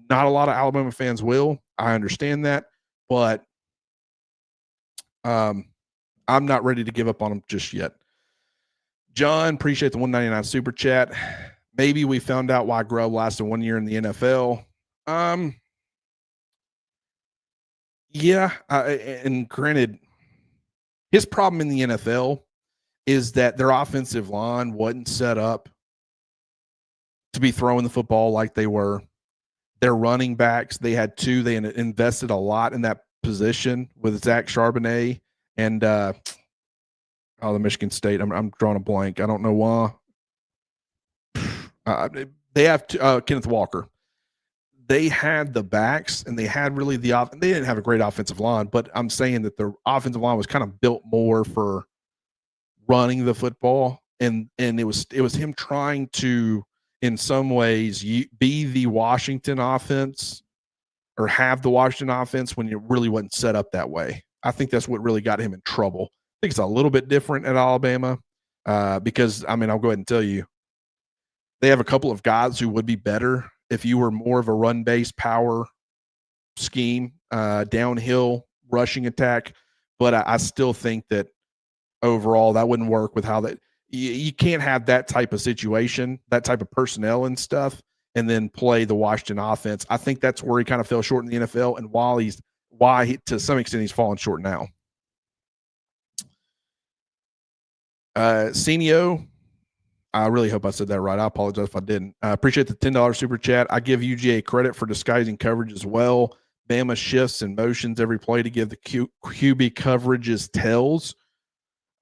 Not a lot of Alabama fans will. I understand that. But I'm not ready to give up on them just yet. John, appreciate the $1.99 super chat. Maybe we found out why Grubb lasted 1 year in the NFL. Yeah, and granted, his problem in the NFL is that their offensive line wasn't set up to be throwing the football like they were. Their running backs, they had two. They invested a lot in that position with Zach Charbonnet and the Michigan State. I'm drawing a blank. I don't know why. They have Kenneth Walker. They had the backs and they had really they didn't have a great offensive line, but I'm saying that the offensive line was kind of built more for running the football. And it was him trying to, in some ways, be the Washington offense or have the Washington offense when it really wasn't set up that way. I think that's what really got him in trouble. I think it's a little bit different at Alabama because, I'll go ahead and tell you, they have a couple of guys who would be better if you were more of a run-based power scheme, downhill rushing attack. But I still think that overall that wouldn't work with how that you can't have that type of situation, that type of personnel and stuff, and then play the Washington offense. I think that's where he kind of fell short in the NFL, and why to some extent he's fallen short now. Senio, I really hope I said that right. I apologize if I didn't. I appreciate the $10 super chat. I give UGA credit for disguising coverage as well. Bama shifts and motions every play to give the QB coverages tells.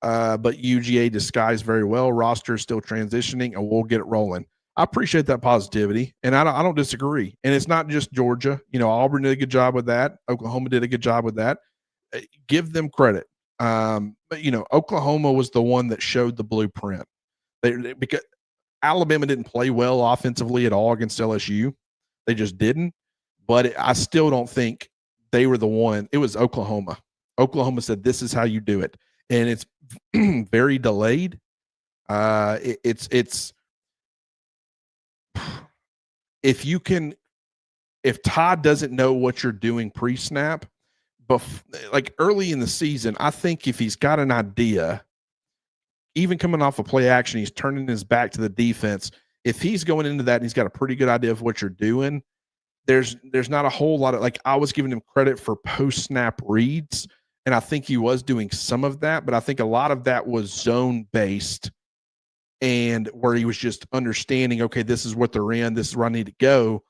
But UGA disguised very well. Roster is still transitioning, and we'll get it rolling. I appreciate that positivity, and I don't disagree. And it's not just Georgia. Auburn did a good job with that. Oklahoma did a good job with that. Give them credit. But Oklahoma was the one that showed the blueprint. Because Alabama didn't play well offensively at all against LSU. They just didn't. But I still don't think they were the one. It was Oklahoma. Oklahoma said, this is how you do it. And it's very delayed. It's if Todd doesn't know what you're doing pre-snap, like early in the season, I think if he's got an idea, even coming off a play action, he's turning his back to the defense. If he's going into that and he's got a pretty good idea of what you're doing, there's not a whole lot of, like, I was giving him credit for post snap reads, and I think he was doing some of that, but I think a lot of that was zone based, and where he was just understanding, okay, this is what they're in, this is where I need to go.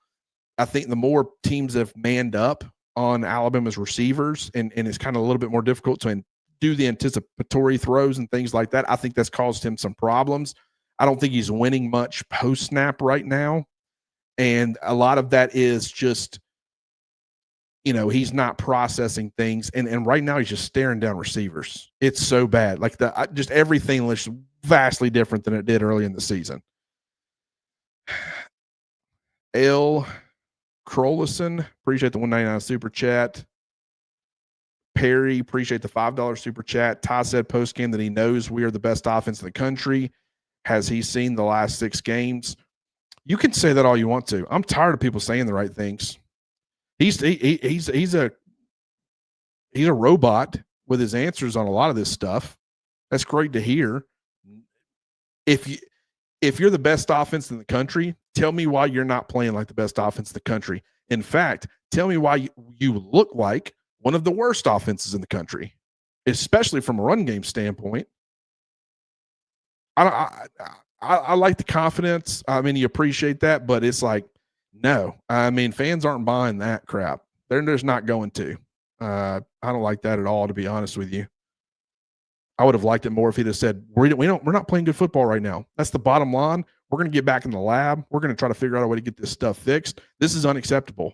I think the more teams have manned up on Alabama's receivers, and it's kind of a little bit more difficult to do the anticipatory throws and things like that, I think that's caused him some problems. I don't think he's winning much post snap right now. And a lot of that is just, he's not processing things. And right now he's just staring down receivers. It's so bad. Like just everything looks vastly different than it did early in the season. L. Crolison, appreciate the $1.99 super chat. Perry, appreciate the $5 super chat. Ty said post game that he knows we are the best offense in the country. Has he seen the last 6 games? You can say that all you want to. I'm tired of people saying the right things. He's a robot with his answers on a lot of this stuff. That's great to hear. If you're the best offense in the country, tell me why you're not playing like the best offense in the country. In fact, tell me why you look like one of the worst offenses in the country, especially from a run game standpoint. I like the confidence. I mean, you appreciate that, but it's like, no. I mean, fans aren't buying that crap. They're just not going to. I don't like that at all, to be honest with you. I would have liked it more if he'd have said, we're not playing good football right now. That's the bottom line. We're going to get back in the lab. We're going to try to figure out a way to get this stuff fixed. This is unacceptable.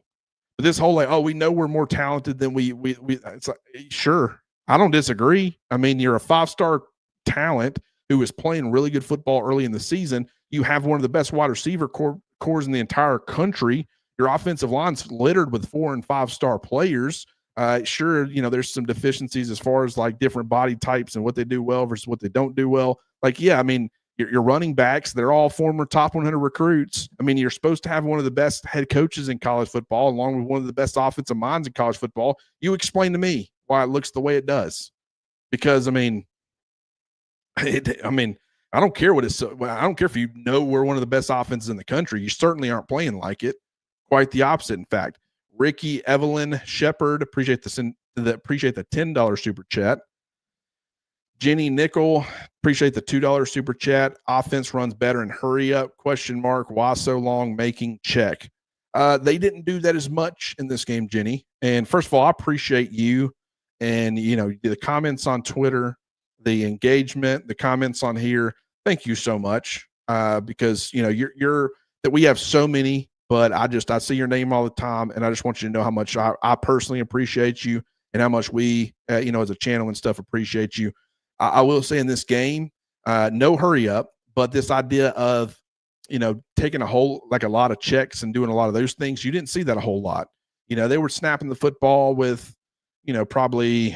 But this whole, like, oh, we know we're more talented than we it's like, sure. I don't disagree. I mean, you're a 5-star talent who is playing really good football early in the season. You have one of the best wide receiver cores in the entire country. Your offensive line's littered with 4- and 5-star players. Sure, there's some deficiencies as far as like different body types and what they do well versus what they don't do well. Like, yeah, I mean, your running backs, they're all former top 100 recruits. I mean, you're supposed to have one of the best head coaches in college football, along with one of the best offensive minds in college football. You explain to me why it looks the way it does. Because, I mean, I don't care what it's. I don't care if we're one of the best offenses in the country. You certainly aren't playing like it. Quite the opposite, in fact. Ricky Evelyn Shepard, appreciate the $10 super chat. Jenny Nickel, appreciate the $2 super chat. Offense runs better and hurry up, ? Why so long making check? They didn't do that as much in this game, Jenny. And first of all, I appreciate you and, the comments on Twitter, the engagement, the comments on here. Thank you so much. Because, you're that we have so many, but I see your name all the time. And I just want you to know how much I personally appreciate you and how much we, as a channel and stuff, appreciate you. I will say in this game, no hurry up, but this idea of, taking a lot of checks and doing a lot of those things, you didn't see that a whole lot. They were snapping the football with, probably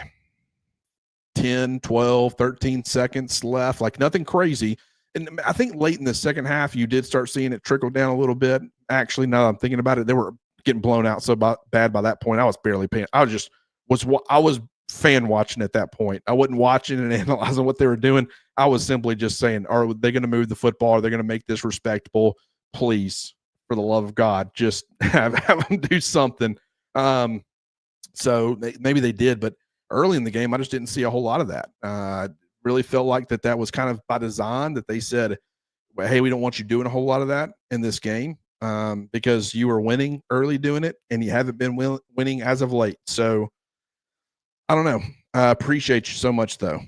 10, 12, 13 seconds left, like nothing crazy. And I think late in the second half, you did start seeing it trickle down a little bit. Actually, now that I'm thinking about it, they were getting blown out so bad by that point. I was barely paying. I was fan watching at that point. I wasn't watching and analyzing what they were doing. I was simply just saying, are they going to move the football? Are they going to make this respectable? Please, for the love of God, just have them do something. So maybe they did, but early in the game, I just didn't see a whole lot of that. Really felt like that was kind of by design, that they said, well, hey, we don't want you doing a whole lot of that in this game because you were winning early doing it, and you haven't been winning as of late. So I don't know. I appreciate you so much, though.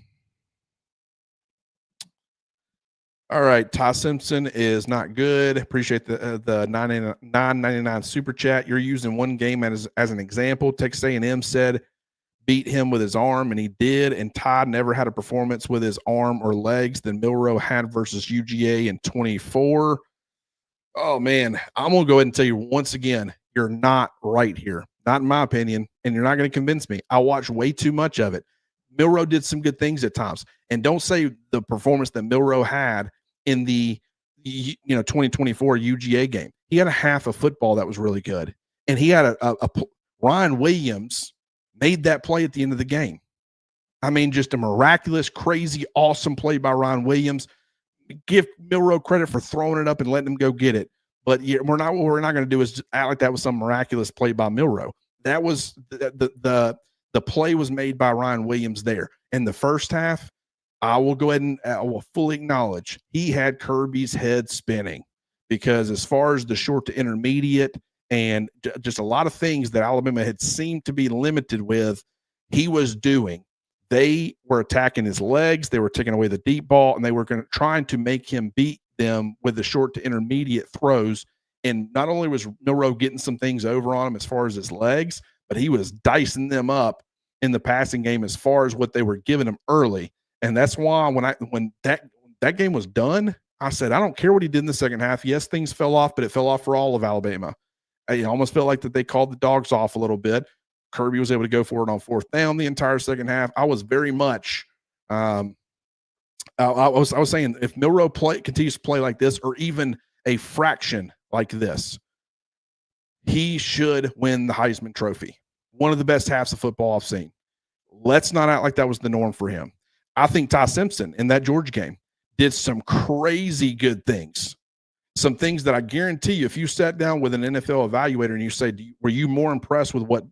All right, Ty Simpson is not good. Appreciate the $9.99 super chat. You're using one game as an example. Texas A&M said beat him with his arm, and he did. And Ty never had a performance with his arm or legs than Milroe had versus UGA in 24. Oh, man, I'm going to go ahead and tell you once again, you're not right here. Not in my opinion, and you're not going to convince me. I watched way too much of it. Milroe did some good things at times. And don't say the performance that Milroe had in the 2024 UGA game. He had a half of football that was really good. And he had a Ryan Williams made that play at the end of the game. I mean, just a miraculous, crazy, awesome play by Ryan Williams. Give Milroe credit for throwing it up and letting him go get it. But we're not. What we're not going to do is just act like that was some miraculous play by Milroe. That was the play was made by Ryan Williams there in the first half. I will go ahead and I will fully acknowledge he had Kirby's head spinning, because as far as the short to intermediate and just a lot of things that Alabama had seemed to be limited with, he was doing. They were attacking his legs. They were taking away the deep ball, and they were trying to make him beat them with the short to intermediate throws. And not only was Milroe getting some things over on him as far as his legs, but he was dicing them up in the passing game as far as what they were giving him early. And that's why when that game was done, I said, I don't care what he did in the second half. Yes, things fell off, but it fell off for all of Alabama. I almost felt like that they called the dogs off a little bit. Kirby was able to go for it on fourth down the entire second half. I was very much I was saying, if Milroe continues to play like this, or even a fraction like this, he should win the Heisman Trophy. One of the best halves of football I've seen. Let's not act like that was the norm for him. I think Ty Simpson in that Georgia game did some crazy good things. Some things that I guarantee you, if you sat down with an NFL evaluator and you say, were you more impressed with what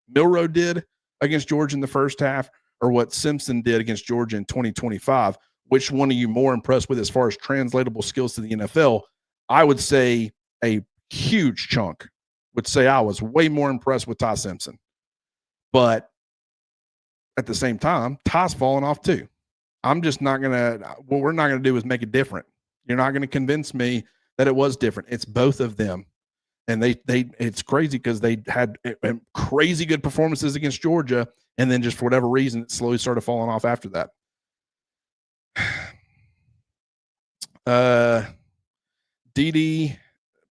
Milroe did against Georgia in the first half or what Simpson did against Georgia in 2025? Which one are you more impressed with as far as translatable skills to the NFL? I would say a huge chunk would say I was way more impressed with Ty Simpson. But at the same time, Ty's falling off too. I'm just not going to, what we're not going to do is make it different. You're not going to convince me that it was different. It's both of them. And it's crazy because they had crazy good performances against Georgia. And then just for whatever reason, it slowly started falling off after that. DD,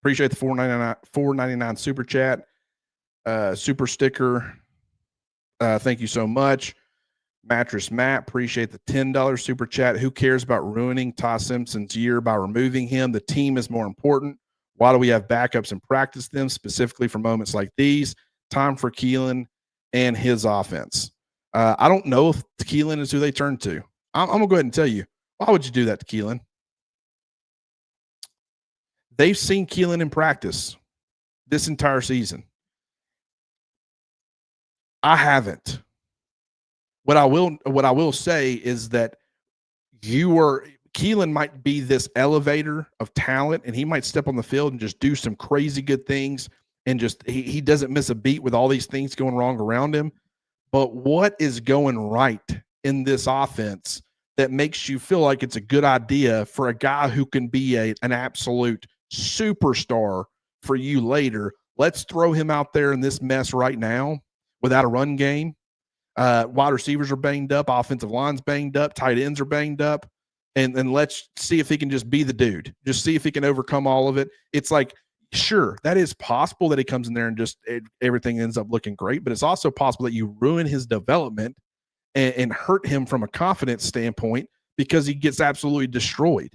appreciate the $4.99 super chat, super sticker. Thank you so much. Mattress Matt, appreciate the $10 super chat. Who cares about ruining Ty Simpson's year by removing him? The team is more important. Why do we have backups and practice them specifically for moments like these? Time for Keelan and his offense. I don't know if Keelan is who they turn to. I'm going to go ahead and tell you. Why would you do that to Keelan? They've seen Keelan in practice this entire season. I haven't. What I will say is that Keelan might be this elevator of talent, and he might step on the field and just do some crazy good things, and just he doesn't miss a beat with all these things going wrong around him. But what is going right in this offense that makes you feel like it's a good idea for a guy who can be an absolute superstar for you later? Let's throw him out there in this mess right now without a run game. Wide receivers are banged up, offensive line's banged up, tight ends are banged up, and let's see if he can just be the dude. Just see if he can overcome all of it. It's like, sure, that is possible that he comes in there and just everything ends up looking great, but it's also possible that you ruin his development and hurt him from a confidence standpoint because he gets absolutely destroyed.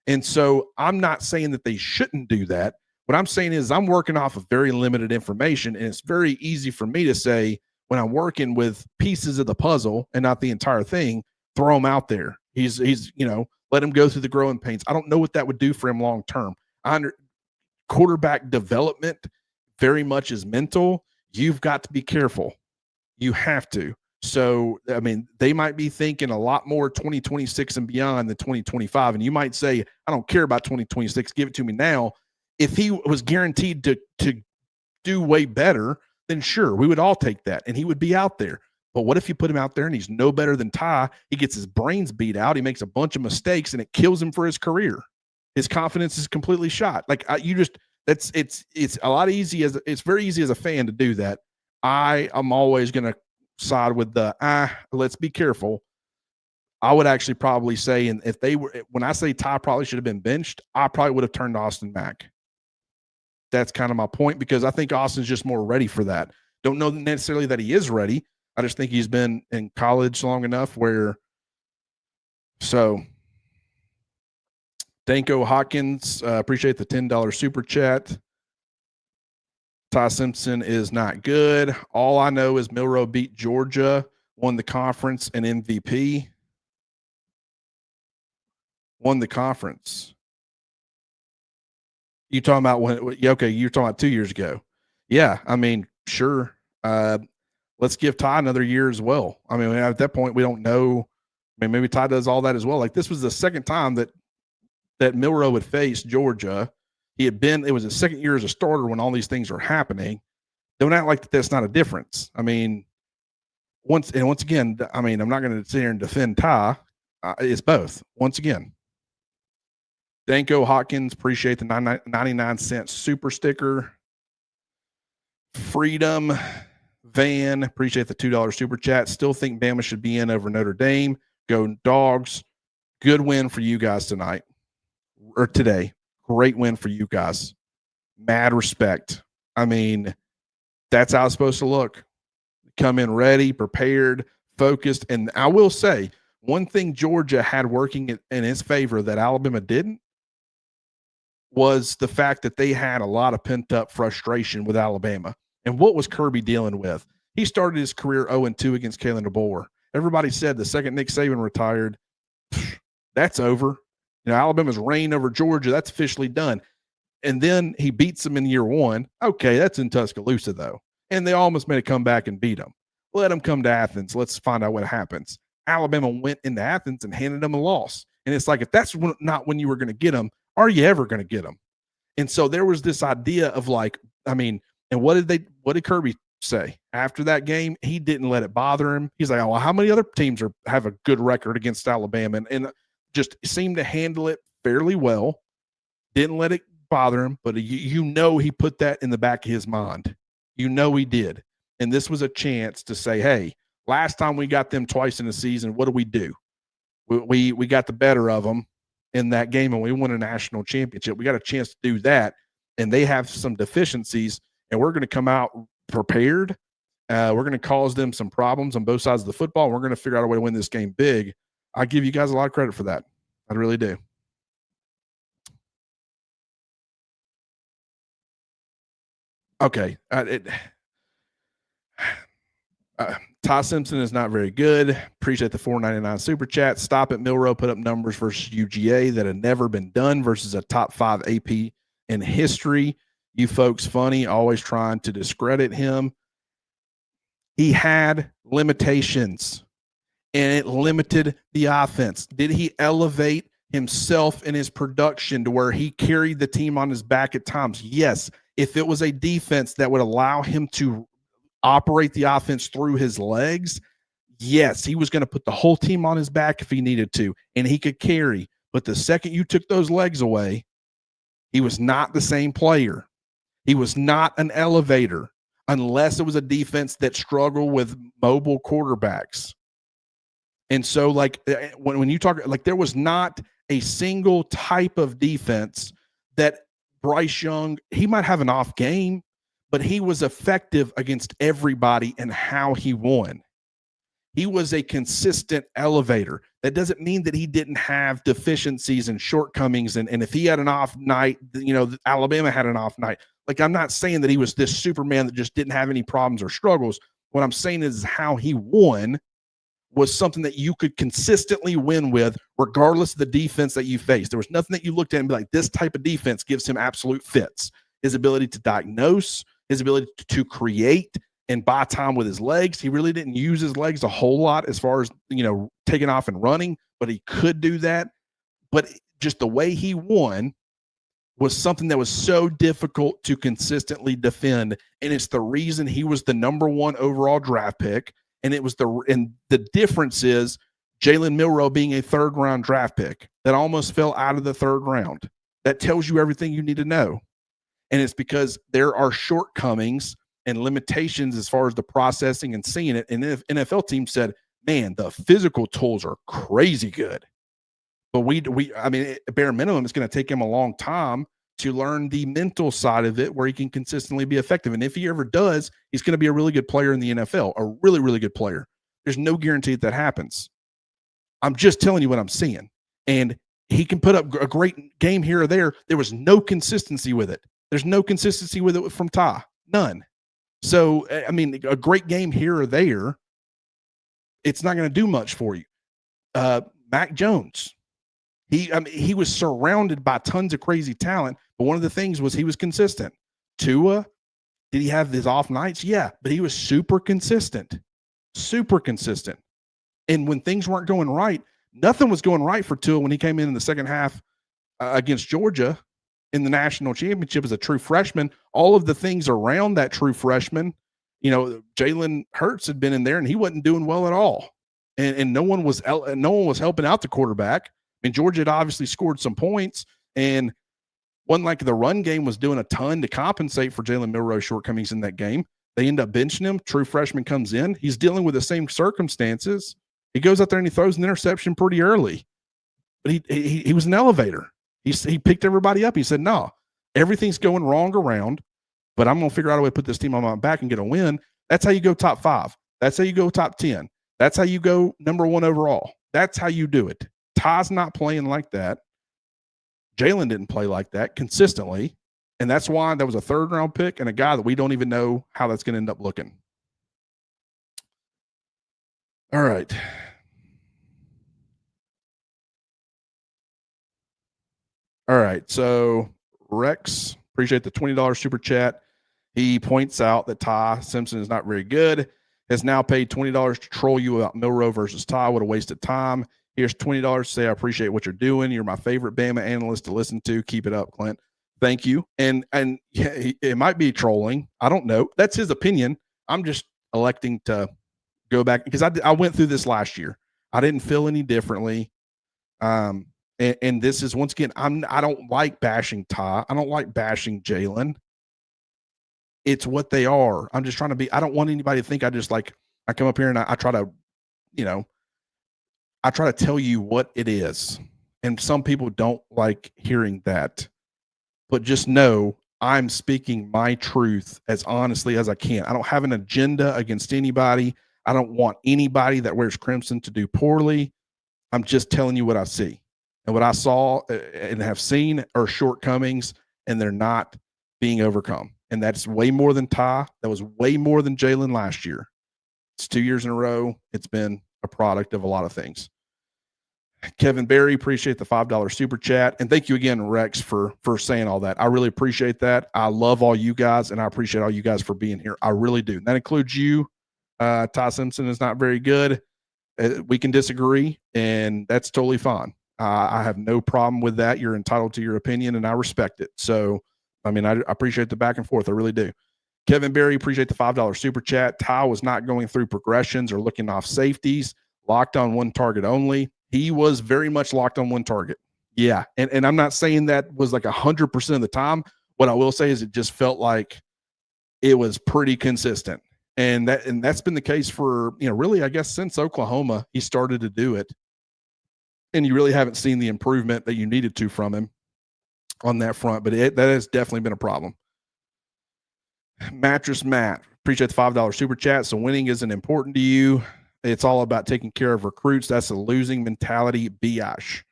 And so I'm not saying that they shouldn't do that. What I'm saying is I'm working off of very limited information, and it's very easy for me to say, when I'm working with pieces of the puzzle and not the entire thing, throw him out there. He's let him go through the growing pains. I don't know what that would do for him long term. Quarterback development very much is mental. You've got to be careful. You have to. So, I mean, they might be thinking a lot more 2026 and beyond than 2025. And you might say, I don't care about 2026. Give it to me now. If he was guaranteed to do way better, then sure, we would all take that, and he would be out there. But what if you put him out there and he's no better than Ty? He gets his brains beat out. He makes a bunch of mistakes, and it kills him for his career. His confidence is completely shot. Like it's a lot easy it's very easy as a fan to do that. I am always going to side with let's be careful. I would actually probably say, and if they were, when I say Ty probably should have been benched, I probably would have turned to Austin Mack. That's kind of my point, because I think Austin's just more ready for that. Don't know necessarily that he is ready. I just think he's been in college long enough where. So, Danko Hawkins, appreciate the $10 super chat. Ty Simpson is not good. All I know is Milroe beat Georgia, won the conference, and MVP. Won the conference. You talking about when? Yeah, okay, you're talking about 2 years ago. Yeah, I mean, sure. Let's give Ty another year as well. I mean, at that point, we don't know. I mean, maybe Ty does all that as well. Like this was the second time that Milroe would face Georgia. He had been. It was his second year as a starter when all these things are happening. Don't act like that's not a difference. I mean, once again, I mean, I'm not going to sit here and defend Ty. It's both. Once again, Danko Hopkins, appreciate the 99-cent super sticker. Freedom Van, appreciate the $2 super chat. Still think Bama should be in over Notre Dame. Go Dogs. Good win for you guys tonight or today. Great win for you guys. Mad respect. I mean, that's how it's supposed to look. Come in ready, prepared, focused. And I will say, one thing Georgia had working in its favor that Alabama didn't was the fact that they had a lot of pent-up frustration with Alabama. And what was Kirby dealing with? He started his career 0-2 against Kalen DeBoer. Everybody said the second Nick Saban retired, that's over. You know, Alabama's reign over Georgia, that's officially done. And then he beats them in year one. Okay, that's in Tuscaloosa, though. And they almost made a comeback and beat them. Let them come to Athens. Let's find out what happens. Alabama went into Athens and handed them a loss. And it's like, if that's not when you were going to get them, are you ever going to get them? And so there was this idea of like, I mean, and what did Kirby say after that game? He didn't let it bother him. He's like, oh, well, how many other teams have a good record against Alabama? And just seemed to handle it fairly well. Didn't let it bother him, but you know he put that in the back of his mind. You know he did. And this was a chance to say, hey, last time we got them twice in a season, what do? We got the better of them in that game and we won a national championship. We got a chance to do that, and they have some deficiencies, and we're going to come out prepared. We're going to cause them some problems on both sides of the football. And we're going to figure out a way to win this game big. I give you guys a lot of credit for that. I really do. Okay. Ty Simpson is not very good. Appreciate the $4.99 super chat. Stop it. Milroe put up numbers versus UGA that had never been done versus a top 5 AP in history. You folks funny, always trying to discredit him. He had limitations, and it limited the offense. Did he elevate himself in his production to where he carried the team on his back at times? Yes. If it was a defense that would allow him to operate the offense through his legs, yes, he was going to put the whole team on his back if he needed to, and he could carry. But the second you took those legs away, he was not the same player. He was not an elevator unless it was a defense that struggled with mobile quarterbacks. And so, like, when you talk, like, there was not a single type of defense that Bryce Young, he might have an off game, but he was effective against everybody and how he won. He was a consistent elevator. That doesn't mean that he didn't have deficiencies and shortcomings. And if he had an off night, you know, Alabama had an off night. Like, I'm not saying that he was this Superman that just didn't have any problems or struggles. What I'm saying is how he won was something that you could consistently win with, regardless of the defense that you faced. There was nothing that you looked at and be like, this type of defense gives him absolute fits. His ability to diagnose, his ability to create and buy time with his legs. He really didn't use his legs a whole lot as far as, you know, taking off and running, but he could do that. But just the way he won was something that was so difficult to consistently defend. And it's the reason he was the #1 overall draft pick. And the difference is Jalen Milroe being a 3rd-round draft pick that almost fell out of the 3rd round. That tells you everything you need to know. And it's because there are shortcomings and limitations as far as the processing and seeing it. And the NFL team said, man, the physical tools are crazy good. But I mean, at bare minimum, it's going to take him a long time to learn the mental side of it where he can consistently be effective. And if he ever does, he's going to be a really good player in the NFL, a really, really good player. There's no guarantee that happens. I'm just telling you what I'm seeing. And he can put up a great game here or there. There was no consistency with it. There's no consistency with it from Ty. None. So, I mean, a great game here or there, it's not going to do much for you. Mac Jones. He was surrounded by tons of crazy talent, but one of the things was he was consistent. Tua, did he have his off nights? Yeah, but he was super consistent. Super consistent. And when things weren't going right, nothing was going right for Tua when he came in the second half against Georgia in the national championship as a true freshman. All of the things around that true freshman, Jalen Hurts had been in there and he wasn't doing well at all. And no one was helping out the quarterback. I mean, Georgia had obviously scored some points, and one like the run game was doing a ton to compensate for Jalen Milroe's shortcomings in that game. They end up benching him. True freshman comes in. He's dealing with the same circumstances. He goes out there and he throws an interception pretty early, but he was an elevator. He picked everybody up. He said, "No, everything's going wrong around, but I'm going to figure out a way to put this team on my back and get a win." That's how you go top 5. That's how you go top 10. That's how you go number 1 overall. That's how you do it. Ty's not playing like that. Jalen didn't play like that consistently. And that's why that was a 3rd-round pick and a guy that we don't even know how that's going to end up looking. All right. All right. So Rex, appreciate the $20 super chat. He points out that Ty Simpson is not very good. Has now paid $20 to troll you about Milroe versus Ty. What a waste of time. Here's $20 to say I appreciate what you're doing. You're my favorite Bama analyst to listen to. Keep it up, Clint. Thank you. And yeah, it might be trolling. I don't know. That's his opinion. I'm just electing to go back because I went through this last year. I didn't feel any differently. And this is once again, I don't like bashing Ty. I don't like bashing Jalen. It's what they are. I'm just trying to be. I don't want anybody to think I come up here and I try to, I try to tell you what it is. And some people don't like hearing that. But just know I'm speaking my truth as honestly as I can. I don't have an agenda against anybody. I don't want anybody that wears crimson to do poorly. I'm just telling you what I see. And what I saw and have seen are shortcomings, and they're not being overcome. And that's way more than Ty. That was way more than Jalen last year. It's 2 years in a row. It's been a product of a lot of things. Kevin Berry, appreciate the $5 super chat. And thank you again, Rex, for saying all that. I really appreciate that. I love all you guys, and I appreciate all you guys for being here. I really do. And that includes you. Ty Simpson is not very good. We can disagree, and that's totally fine. I have no problem with that. You're entitled to your opinion, and I respect it. So, I mean, I appreciate the back and forth. I really do. Kevin Berry, appreciate the $5 super chat. Ty was not going through progressions or looking off safeties, locked on one target only. He was very much locked on one target. Yeah. And I'm not saying that was like 100% of the time. What I will say is it just felt like it was pretty consistent. And that's been the case for, really, I guess, since Oklahoma, he started to do it. And you really haven't seen the improvement that you needed to from him on that front. But that has definitely been a problem. Mattress Matt, appreciate the $5 super chat. So winning isn't important to you. It's all about taking care of recruits. That's a losing mentality, biatch.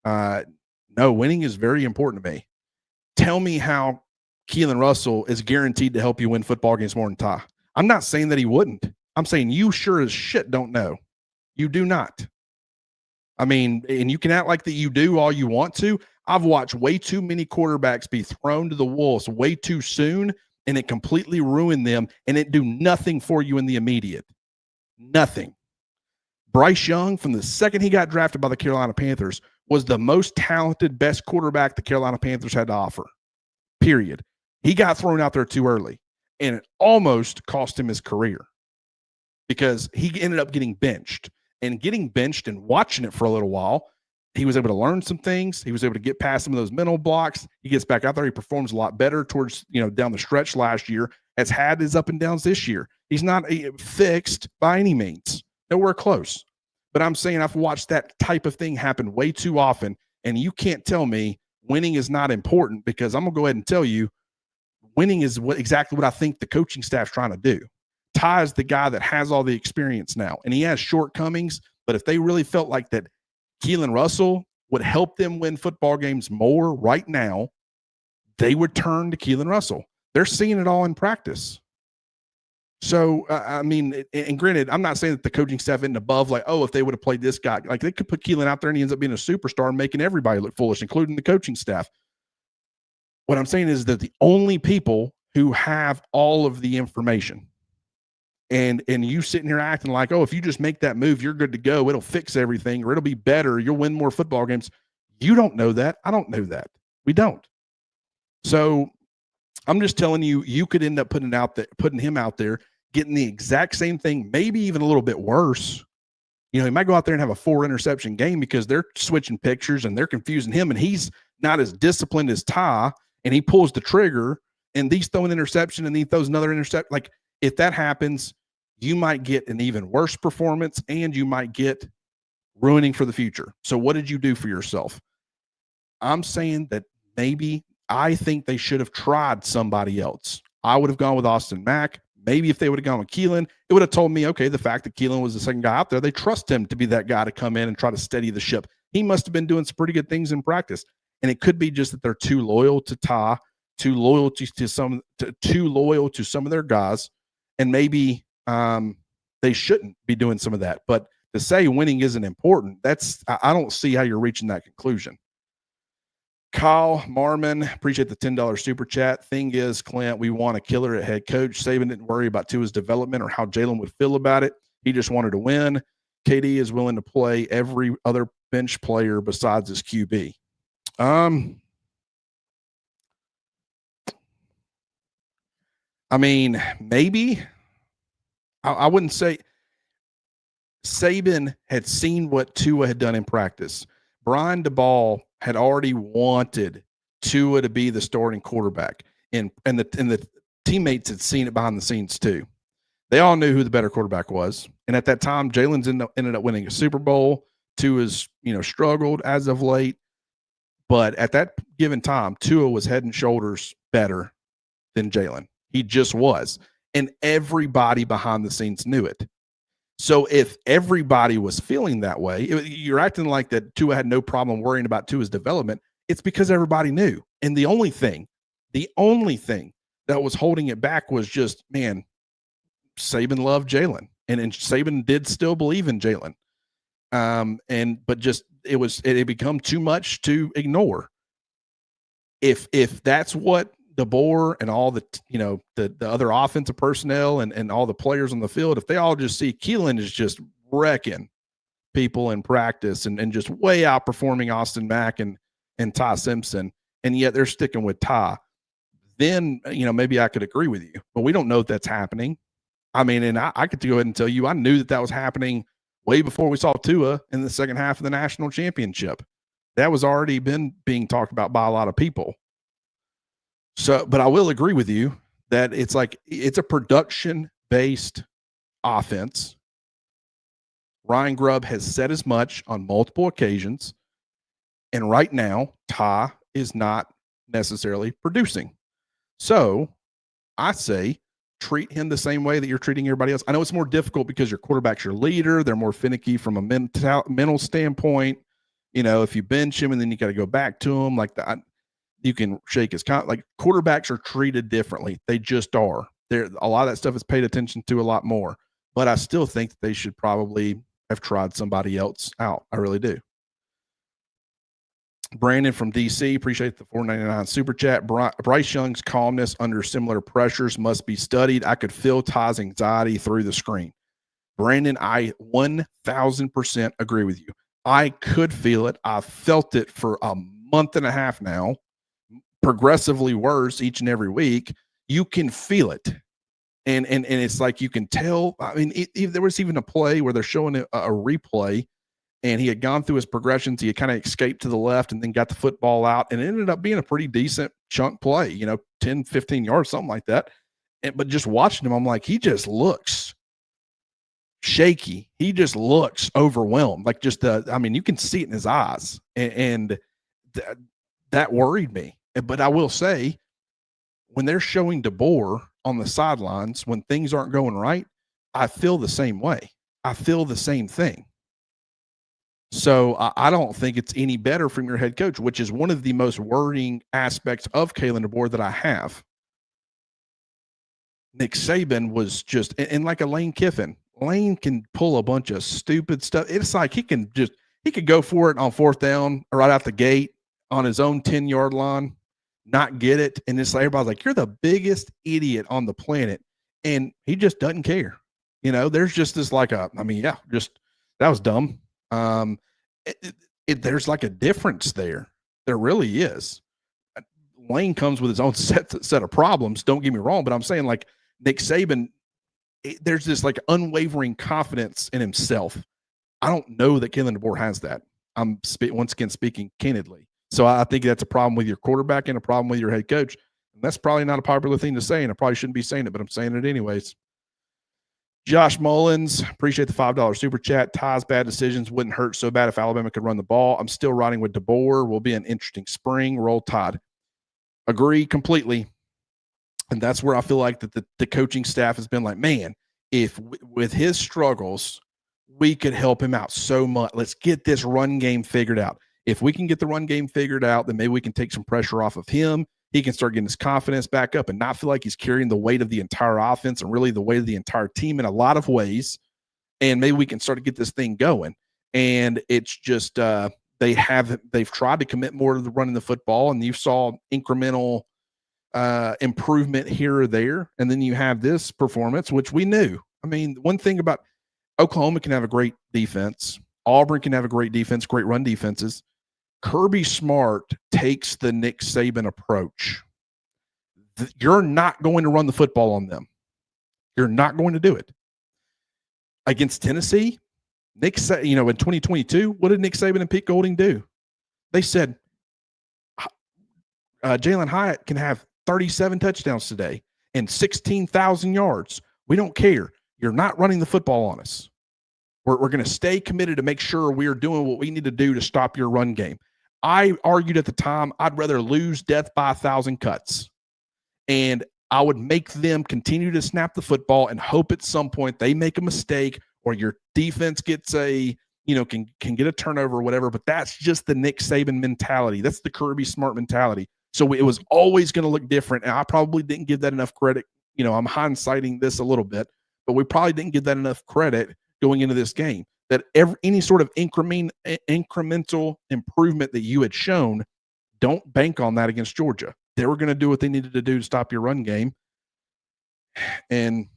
No, winning is very important to me. Tell me how Keelan Russell is guaranteed to help you win football games more than Ty. I'm not saying that he wouldn't. I'm saying you sure as shit don't know. You do not. I mean, and you can act like that you do all you want to. I've watched way too many quarterbacks be thrown to the wolves way too soon, and it completely ruined them, and it do nothing for you in the immediate. Nothing. Bryce Young, from the second he got drafted by the Carolina Panthers, was the most talented, best quarterback the Carolina Panthers had to offer, period. He got thrown out there too early, and it almost cost him his career because he ended up getting benched. And getting benched and watching it for a little while, he was able to learn some things. He was able to get past some of those mental blocks. He gets back out there. He performs a lot better towards, down the stretch last year, has had his up and downs this year. He's not fixed by any means. Nowhere close. But I'm saying I've watched that type of thing happen way too often, and you can't tell me winning is not important, because I'm going to go ahead and tell you winning is exactly what I think the coaching staff's trying to do. Ty is the guy that has all the experience now, and he has shortcomings, but if they really felt like that Keelan Russell would help them win football games more right now, they would turn to Keelan Russell. They're seeing it all in practice. So, I mean, and granted, I'm not saying that the coaching staff isn't above, like, oh, if they would have played this guy, like they could put Keelan out there and he ends up being a superstar and making everybody look foolish, including the coaching staff. What I'm saying is that the only people who have all of the information and you sitting here acting like, oh, if you just make that move, you're good to go. It'll fix everything or it'll be better. You'll win more football games. You don't know that. I don't know that. We don't. So I'm just telling you, you could end up putting him out there, getting the exact same thing, maybe even a little bit worse. You know, he might go out there and have a 4 interception game because they're switching pictures and they're confusing him, and he's not as disciplined as Ty, and he pulls the trigger, and he's throwing an interception, and he throws another interception. Like, if that happens, you might get an even worse performance, and you might get ruining for the future. So what did you do for yourself? I'm saying that maybe I think they should have tried somebody else. I would have gone with Austin Mack. Maybe if they would have gone with Keelan, it would have told me, okay, the fact that Keelan was the second guy out there, they trust him to be that guy to come in and try to steady the ship. He must have been doing some pretty good things in practice. And it could be just that they're too loyal to Ty, too loyal to some of their guys, and maybe they shouldn't be doing some of that. But to say winning isn't important, I don't see how you're reaching that conclusion. Kyle Marmon, appreciate the $10 super chat. Thing is, Clint, we want a killer at head coach. Saban didn't worry about Tua's development or how Jalen would feel about it. He just wanted to win. KD is willing to play every other bench player besides his QB. I mean, maybe. I wouldn't say. Saban had seen what Tua had done in practice. Brian DeBall had already wanted Tua to be the starting quarterback, and the teammates had seen it behind the scenes too. They all knew who the better quarterback was, and at that time, Jalen's ended up winning a Super Bowl. Tua's struggled as of late, but at that given time, Tua was head and shoulders better than Jalen. He just was, and everybody behind the scenes knew it. So if everybody was feeling that way, you're acting like that Tua had no problem worrying about Tua's development. It's because everybody knew. And the only thing that was holding it back was just, man, Saban loved Jalen. And Saban did still believe in Jalen. But it had become too much to ignore. If that's what DeBoer and all the other offensive personnel and all the players on the field, if they all just see Keelan is just wrecking people in practice and just way outperforming Austin Mack and Ty Simpson, and yet they're sticking with Ty, then maybe I could agree with you. But we don't know if that's happening. I mean, and I could go ahead and tell you I knew that was happening way before we saw Tua in the second half of the national championship. That was already been being talked about by a lot of people. So, but I will agree with you that it's a production-based offense. Ryan Grubb has said as much on multiple occasions. And right now, Ty is not necessarily producing. So I say treat him the same way that you're treating everybody else. I know it's more difficult because your quarterback's your leader. They're more finicky from a mental standpoint. If you bench him and then you got to go back to him like that. You can shake his like quarterbacks are treated differently. They just are. A lot of that stuff is paid attention to a lot more. But I still think that they should probably have tried somebody else out. I really do. Brandon from DC, appreciate the $4.99 super chat. Bryce Young's calmness under similar pressures must be studied. I could feel Ty's anxiety through the screen. Brandon, I 1,000% agree with you. I could feel it. I felt it for a month and a half now. Progressively worse each and every week. You can feel it, and it's like you can tell. I mean, there was even a play where they're showing a replay, and he had gone through his progressions. He had kind of escaped to the left and then got the football out, and it ended up being a pretty decent chunk play. 10, 15 yards, something like that. But just watching him, I'm like, he just looks shaky. He just looks overwhelmed. Like you can see it in his eyes, and that worried me. But I will say, when they're showing DeBoer on the sidelines, when things aren't going right, I feel the same way. I feel the same thing. So I don't think it's any better from your head coach, which is one of the most worrying aspects of Kalen DeBoer that I have. Nick Saban was just, and like a Lane Kiffin. Lane can pull a bunch of stupid stuff. It's like he could go for it on fourth down right out the gate on his own 10-yard line, not get it. And it's like everybody's like, you're the biggest idiot on the planet. And he just doesn't care. There's just this just that was dumb. There's like a difference there. There really is. Lane comes with his own set of problems. Don't get me wrong, but I'm saying like Nick Saban, there's this like unwavering confidence in himself. I don't know that Kalen DeBoer has that. I'm once again speaking candidly. So I think that's a problem with your quarterback and a problem with your head coach. And that's probably not a popular thing to say, and I probably shouldn't be saying it, but I'm saying it anyways. Josh Mullins, appreciate the $5 super chat. Ty's bad decisions wouldn't hurt so bad if Alabama could run the ball. I'm still riding with DeBoer. Will be an interesting spring. Roll Tide. Agree completely. And that's where I feel like that the coaching staff has been like, man, if with his struggles, we could help him out so much. Let's get this run game figured out. If we can get the run game figured out, then maybe we can take some pressure off of him. He can start getting his confidence back up and not feel like he's carrying the weight of the entire offense and really the weight of the entire team in a lot of ways. And maybe we can start to get this thing going. And it's just they've tried to commit more to the running the football, and you saw incremental improvement here or there. And then you have this performance, which we knew. I mean, one thing about Oklahoma can have a great defense. Auburn can have a great defense, great run defenses. Kirby Smart takes the Nick Saban approach. You're not going to run the football on them. You're not going to do it. Against Tennessee, in 2022, what did Nick Saban and Pete Golding do? They said, Jalen Hyatt can have 37 touchdowns today and 16,000 yards. We don't care. You're not running the football on us. We're going to stay committed to make sure we are doing what we need to do to stop your run game. I argued at the time, I'd rather lose death by 1,000 cuts. And I would make them continue to snap the football and hope at some point they make a mistake or your defense gets can get a turnover or whatever. But that's just the Nick Saban mentality. That's the Kirby Smart mentality. So it was always going to look different. And I probably didn't give that enough credit. I'm hindsighting this a little bit, but we probably didn't give that enough credit going into this game, that any sort of incremental improvement that you had shown, don't bank on that against Georgia. They were going to do what they needed to do to stop your run game. And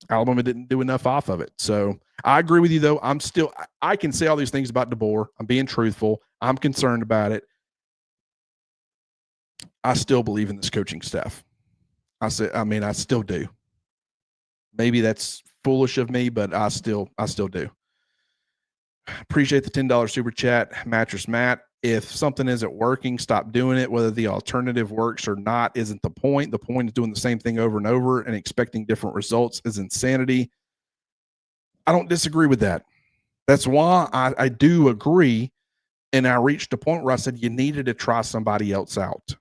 Alabama didn't do enough off of it. So I agree with you, though. I can say all these things about DeBoer. I'm being truthful. I'm concerned about it. I still believe in this coaching staff. I still do. Maybe that's foolish of me, but I still do. Appreciate the $10 super chat. Mattress Matt, if something isn't working, stop doing it. Whether the alternative works or not isn't the point. The point is doing the same thing over and over and expecting different results is insanity. I don't disagree with that. That's why I do agree. And I reached a point where I said you needed to try somebody else out.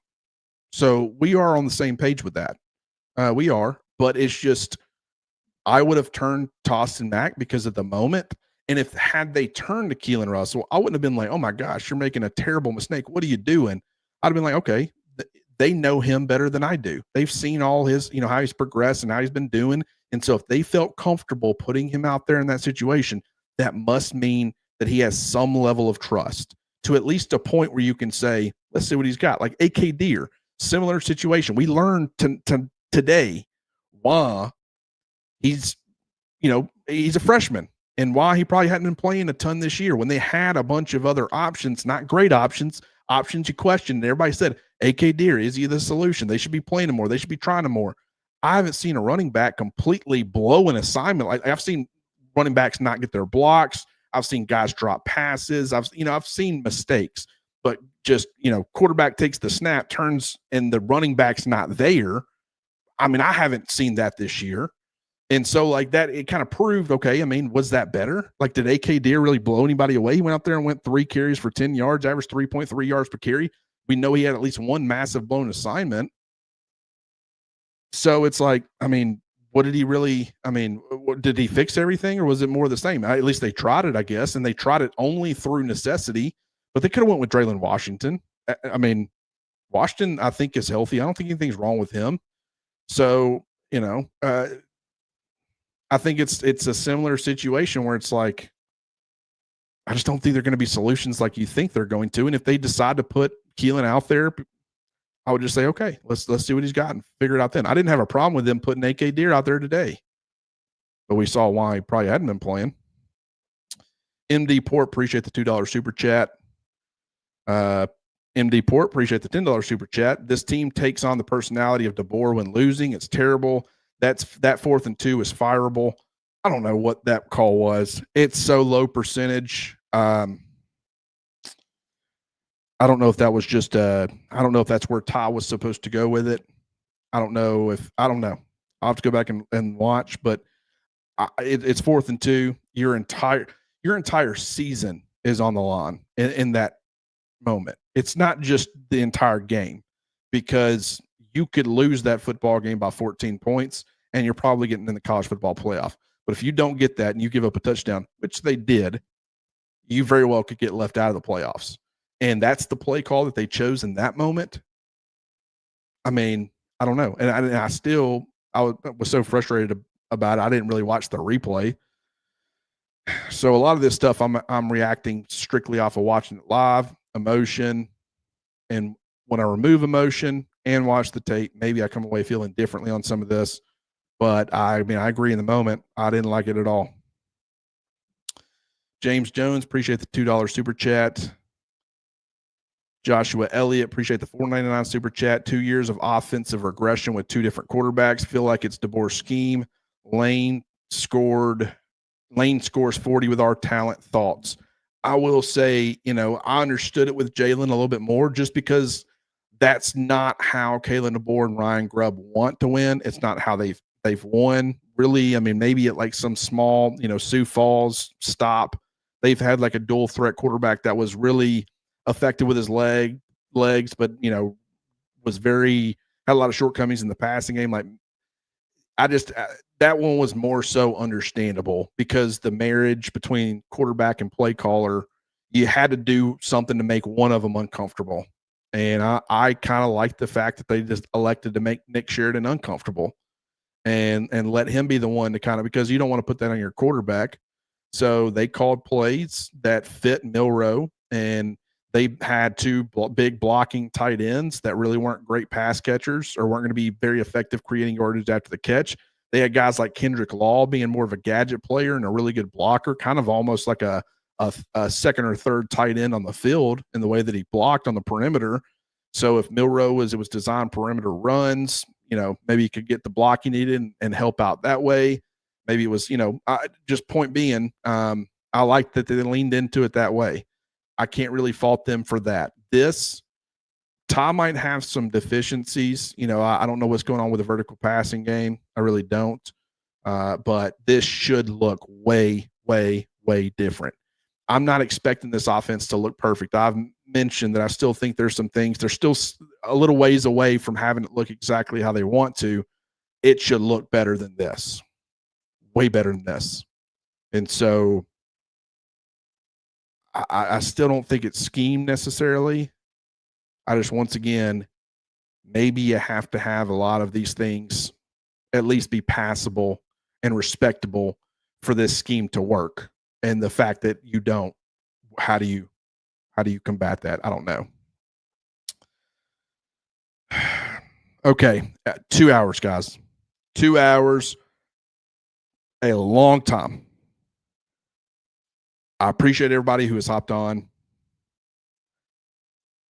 So we are on the same page with that. We are, but it's just, I would have turned Tossin Mack because of the moment. And had they turned to Keelan Russell, I wouldn't have been like, oh my gosh, you're making a terrible mistake. What are you doing? I'd have been like, okay, they know him better than I do. They've seen all his, how he's progressed and how he's been doing. And so if they felt comfortable putting him out there in that situation, that must mean that he has some level of trust to at least a point where you can say, let's see what he's got. Like A.K. Deer, similar situation. We learned today why he's a freshman and why he probably hadn't been playing a ton this year when they had a bunch of other options, not great options you questioned. Everybody said, A.K. Deer, is he the solution? They should be playing him more. They should be trying him more. I haven't seen a running back completely blow an assignment. Like I've seen running backs not get their blocks. I've seen guys drop passes. I've seen mistakes, but just, quarterback takes the snap, turns, and the running back's not there. I mean, I haven't seen that this year. And so like that, it kind of proved, okay, was that better? Like, did A.K. Deer really blow anybody away? He went out there and went 3 carries for 10 yards, averaged 3.3 yards per carry. We know he had at least one massive blown assignment. So it's like, what did he really, did he fix everything or was it more the same? At least they tried it, I guess, and they tried it only through necessity, but they could have went with Draylen Washington. Washington, I think, is healthy. I don't think anything's wrong with him. So I think it's a similar situation where it's like, I just don't think they're going to be solutions like you think they're going to. And if they decide to put Keelan out there, I would just say, okay, let's see what he's got and figure it out then. I didn't have a problem with them putting AK Deer out there today, but we saw why he probably hadn't been playing. MD Port, appreciate the $2 super chat. MD Port, appreciate the $10 super chat. This team takes on the personality of DeBoer when losing. It's terrible. That 4th and 2 is fireable. I don't know what that call was. It's so low percentage. I don't know if that was just I don't know if that's where Ty was supposed to go with it. I don't know. I'll have to go back and watch, but it's 4th and 2. Your entire season is on the line in that moment. It's not just the entire game, because you could lose that football game by 14 points and you're probably getting in the college football playoff. But if you don't get that and you give up a touchdown, which they did, you very well could get left out of the playoffs. And that's the play call that they chose in that moment. I mean, I don't know. And I was so frustrated about it. I didn't really watch the replay. So a lot of this stuff I'm reacting strictly off of watching it live, emotion. And when I remove emotion and watch the tape, maybe I come away feeling differently on some of this. But I agree in the moment. I didn't like it at all. James Jones, appreciate the $2 super chat. Joshua Elliott, appreciate the $4.99 super chat. 2 years of offensive regression with 2 different quarterbacks. Feel like it's DeBoer's scheme. Lane scores 40 with our talent. Thoughts? I will say, I understood it with Jalen a little bit more, just because that's not how Kalen DeBoer and Ryan Grubb want to win. It's not how they've won, really. I mean, maybe at like some small, Sioux Falls stop, they've had like a dual threat quarterback that was really effective with his legs, but had a lot of shortcomings in the passing game. Like, that one was more so understandable, because the marriage between quarterback and play caller, you had to do something to make one of them uncomfortable. And I kind of like the fact that they just elected to make Nick Sheridan uncomfortable and let him be the one to because you don't want to put that on your quarterback. So they called plays that fit Milroe, and they had 2 big blocking tight ends that really weren't great pass catchers, or weren't going to be very effective creating yardage after the catch. They had guys like Kendrick Law being more of a gadget player and a really good blocker, kind of almost like a second or third tight end on the field in the way that he blocked on the perimeter. So if Milroe was designed perimeter runs, maybe he could get the block he needed and help out that way. Maybe it was, just point being, I like that they leaned into it that way. I can't really fault them for that. Tom might have some deficiencies. I don't know what's going on with the vertical passing game. I really don't. But this should look way, way, way different. I'm not expecting this offense to look perfect. I've mentioned that I still think there's some things. They're still a little ways away from having it look exactly how they want to. It should look better than this. Way better than this. And so I still don't think it's scheme necessarily. I just, once again, maybe you have to have a lot of these things at least be passable and respectable for this scheme to work. And the fact that you don't, how do you combat that? I don't know. Okay. 2 hours, guys. 2 hours. A long time. I appreciate everybody who has hopped on.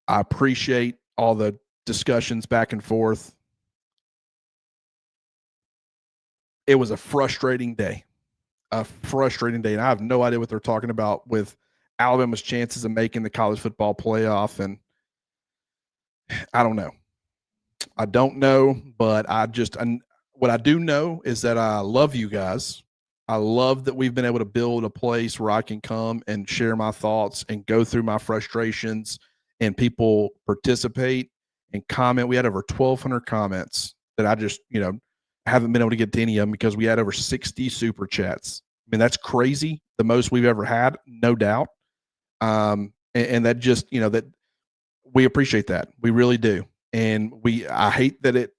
I appreciate all the discussions back and forth. It was a frustrating day. And I have no idea what they're talking about with Alabama's chances of making the college football playoff. And I don't know. But what I do know is that I love you guys. I love that we've been able to build a place where I can come and share my thoughts and go through my frustrations, and people participate and comment. We had over 1,200 comments that I just, haven't been able to get to any of them because we had over 60 super chats. I mean, that's crazy. The most we've ever had, no doubt. And that just, that we appreciate that. We really do. And I hate that it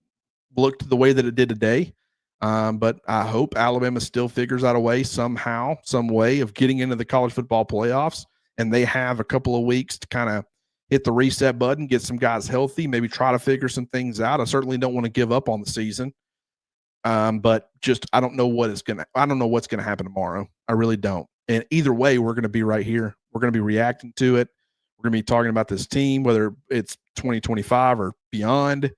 looked the way that it did today. But I hope Alabama still figures out a way somehow, some way of getting into the college football playoffs. And they have a couple of weeks to kind of hit the reset button, get some guys healthy, maybe try to figure some things out. I certainly don't want to give up on the season. But just I don't know what's going to happen tomorrow. I really don't. And either way, we're going to be right here. We're going to be reacting to it. We're going to be talking about this team, whether it's 2025 or beyond.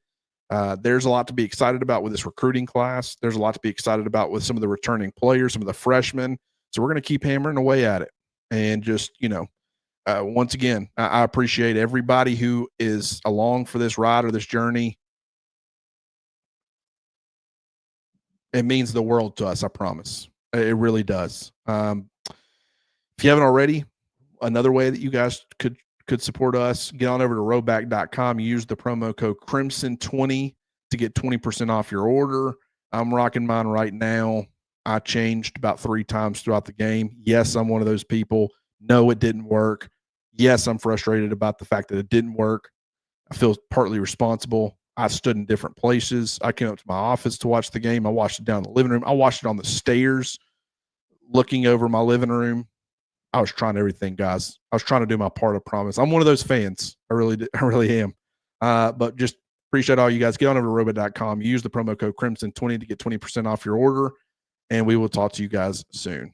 There's a lot to be excited about with this recruiting class. There's a lot to be excited about with some of the returning players, some of the freshmen. So we're going to keep hammering away at it. And just, once again, I appreciate everybody who is along for this ride or this journey. It means the world to us, I promise. It really does. If you haven't already, another way that you guys could support us, get on over to rowback.com. Use the promo code Crimson20 to get 20% off your order. I'm rocking mine right now. I changed about 3 times throughout the game. Yes, I'm one of those people. No, it didn't work. Yes, I'm frustrated about the fact that it didn't work. I feel partly responsible. I stood in different places. I came up to my office to watch the game. I watched it down in the living room. I watched it on the stairs looking over my living room. I was trying everything, guys. I was trying to do my part, I promise. I'm one of those fans. I really am. But just appreciate all you guys. Get on over to robot.com. Use the promo code Crimson20 to get 20% off your order. And we will talk to you guys soon.